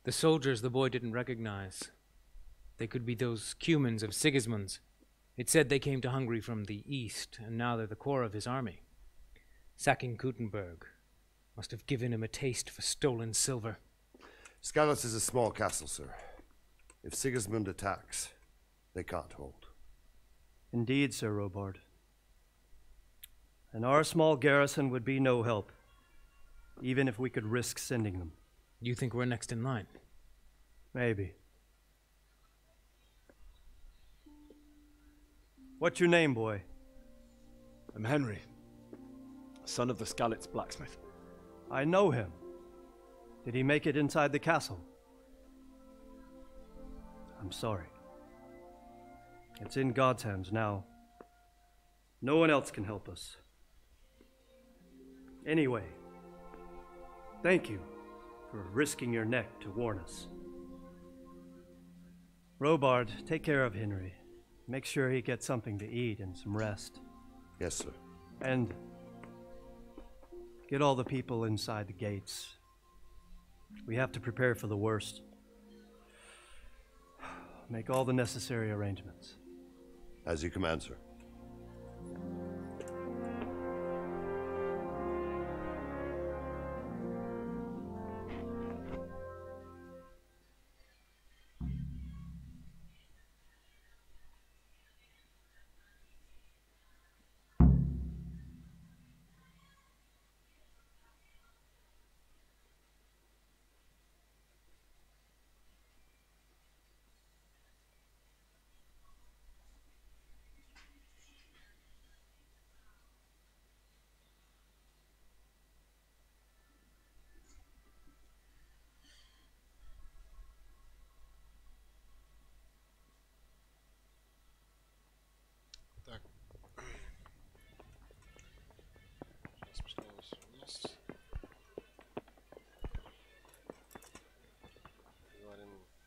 The soldiers the boy didn't recognize. They could be those Cumans of Sigismund's. It said they came to Hungary from the east, and now they're the core of his army. Sacking Gutenberg must have given him a taste for stolen silver. Skalitz is a small castle, sir. If Sigismund attacks, they can't hold. Indeed, Sir Robart. And our small garrison would be no help, even if we could risk sending them. You think we're next in line? Maybe. What's your name, boy? I'm Henry. son of the Skalitz blacksmith. I know him. Did he make it inside the castle? I'm sorry. It's in God's hands now. No one else can help us. Anyway, thank you for risking your neck to warn us. Robard, take care of Henry. Make sure he gets something to eat and some rest. Yes, sir. And get all the people inside the gates. We have to prepare for the worst. Make all the necessary arrangements. As you command, sir.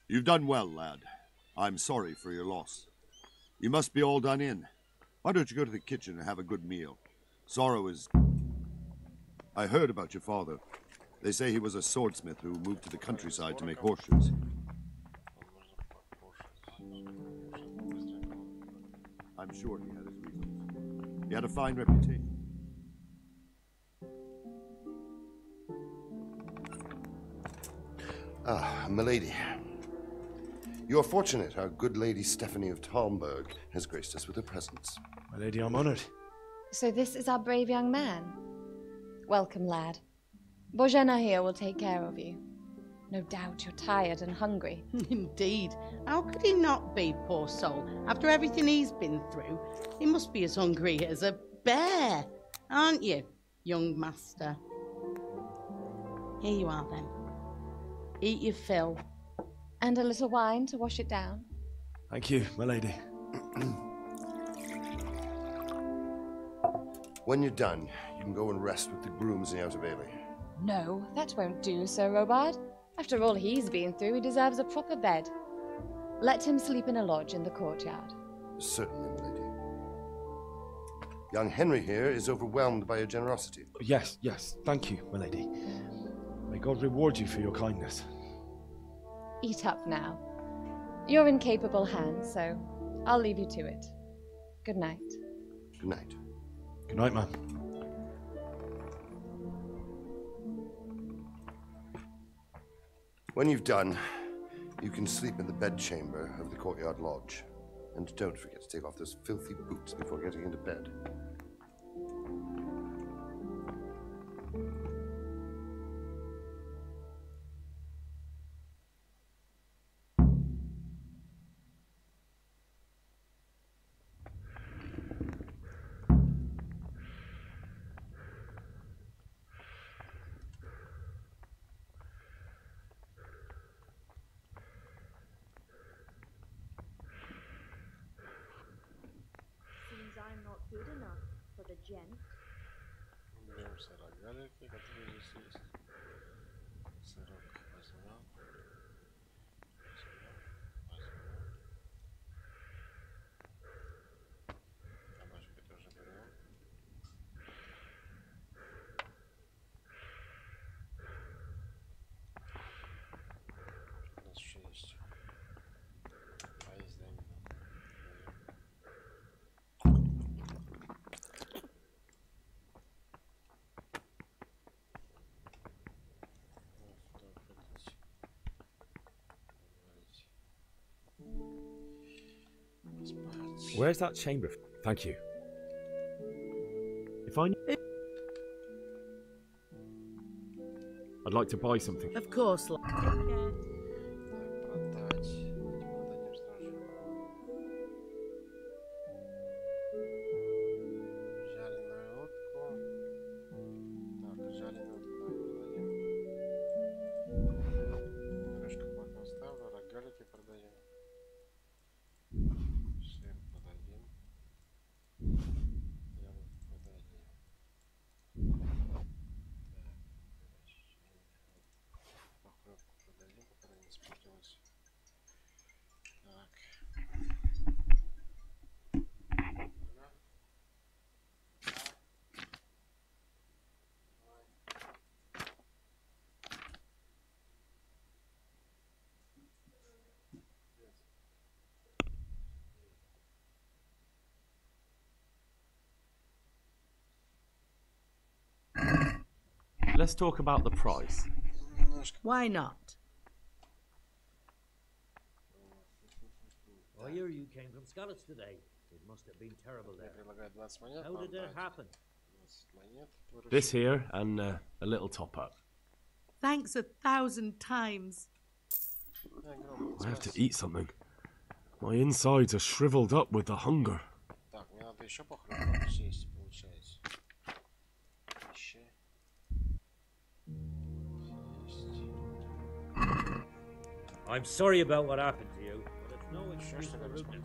You've done well, lad. I'm sorry for your loss. You must be all done in. Why don't you go to the kitchen and have a good meal? Sorrow is... I heard about your father. They say he was a swordsmith who moved to the countryside to make horseshoes. I'm sure he had his reasons. He had a fine reputation. Ah, milady. You are fortunate our good lady Stephanie of Talmberg has graced us with her presence. My lady, I'm honored. So this is our brave young man. Welcome, lad. Bozhena here will take care of you. No doubt you're tired and hungry. Indeed. How could he not be, poor soul? After everything he's been through, he must be as hungry as a bear, aren't you, young master? Here you are, then. Eat your fill. And a little wine to wash it down. Thank you, my lady. When you're done, you can go and rest with the grooms in the Outer Bailey. No, that won't do, Sir Robard. After all he's been through, he deserves a proper bed. Let him sleep in a lodge in the courtyard. Certainly, milady. Young Henry here is overwhelmed by your generosity. Yes, yes, thank you, my lady. May God reward you for your kindness. Eat up now. You're in capable hands, so I'll leave you to it. Good night. Good night. Good night, ma'am. When you've done, you can sleep in the bedchamber of the courtyard lodge. And don't forget to take off those filthy boots before getting into bed. I'm not good enough for the gent. Берем сырок галерки, который здесь есть. Сырок возьмем. Опачки тоже берем. У нас еще есть. А есть, да, именно. Where's that chamber? Thank you. If I... I'd like to buy something. Of course, lad. let's talk about the price. Why not? I hear you came from Scotland today. It must have been terrible there. How did it happen? This here and a little top up. Thanks 1,000 times. I have to eat something. My insides are shriveled up with the hunger. Так, мне надо еще похлебать съесть, получается. I'm sorry about what happened to you, but it's no excuse for rudeness.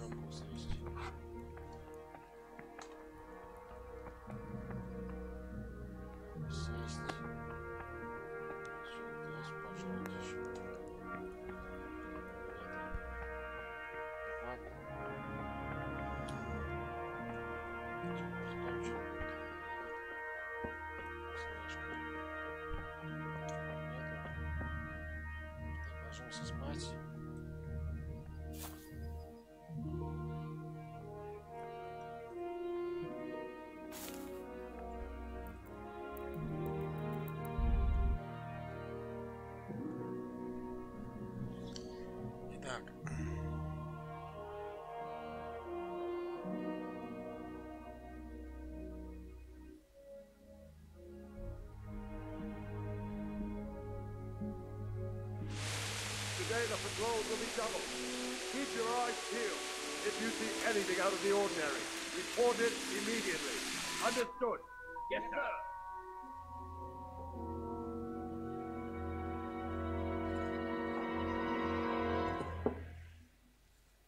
Спать. Итак. Today the patrols will be doubled. Keep your eyes peeled. If you see anything out of the ordinary, report it immediately. Understood? Yes, sir.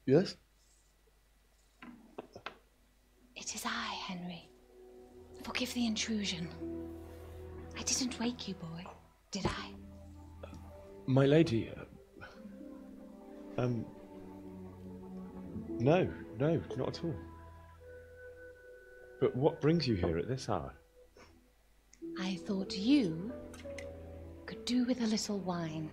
Yes? It is I, Henry. Forgive the intrusion. I didn't wake you, boy, did I? My lady, no, not at all. But what brings you here at this hour? I thought you could do with a little wine.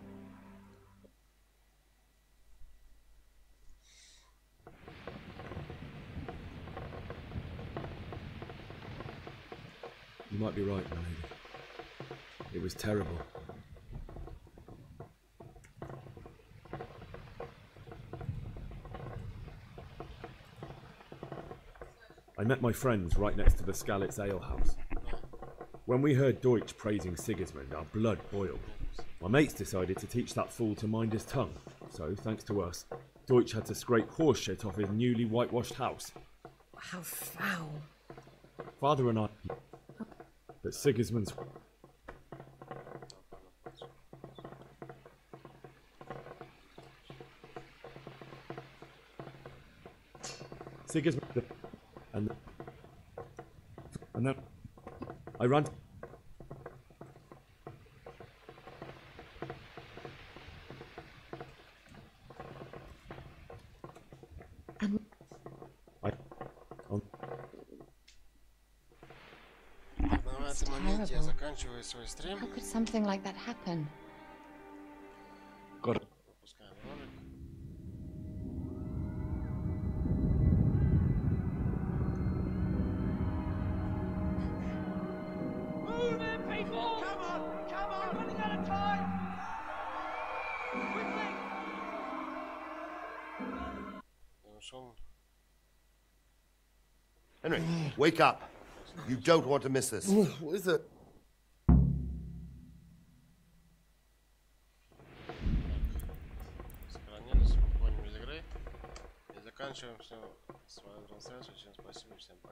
You might be right, my lady. It was terrible. I met my friends right next to the Skalitz Ale House. When we heard Deutsch praising Sigismund, our blood boiled. My mates decided to teach that fool to mind his tongue, so thanks to us, Deutsch had to scrape horse shit off his newly whitewashed house. How foul. Father and I... But Sigismund's... Sigismund... And then... I ran... It's terrible. How could something like that happen? Got it. Move it, people! Come on! We're running out of time! Quickly! Henry, wake up. You don't want to miss this. What is it? Сохранились, выходим из игры и заканчиваем свою трансляцию. Всем спасибо, всем пока.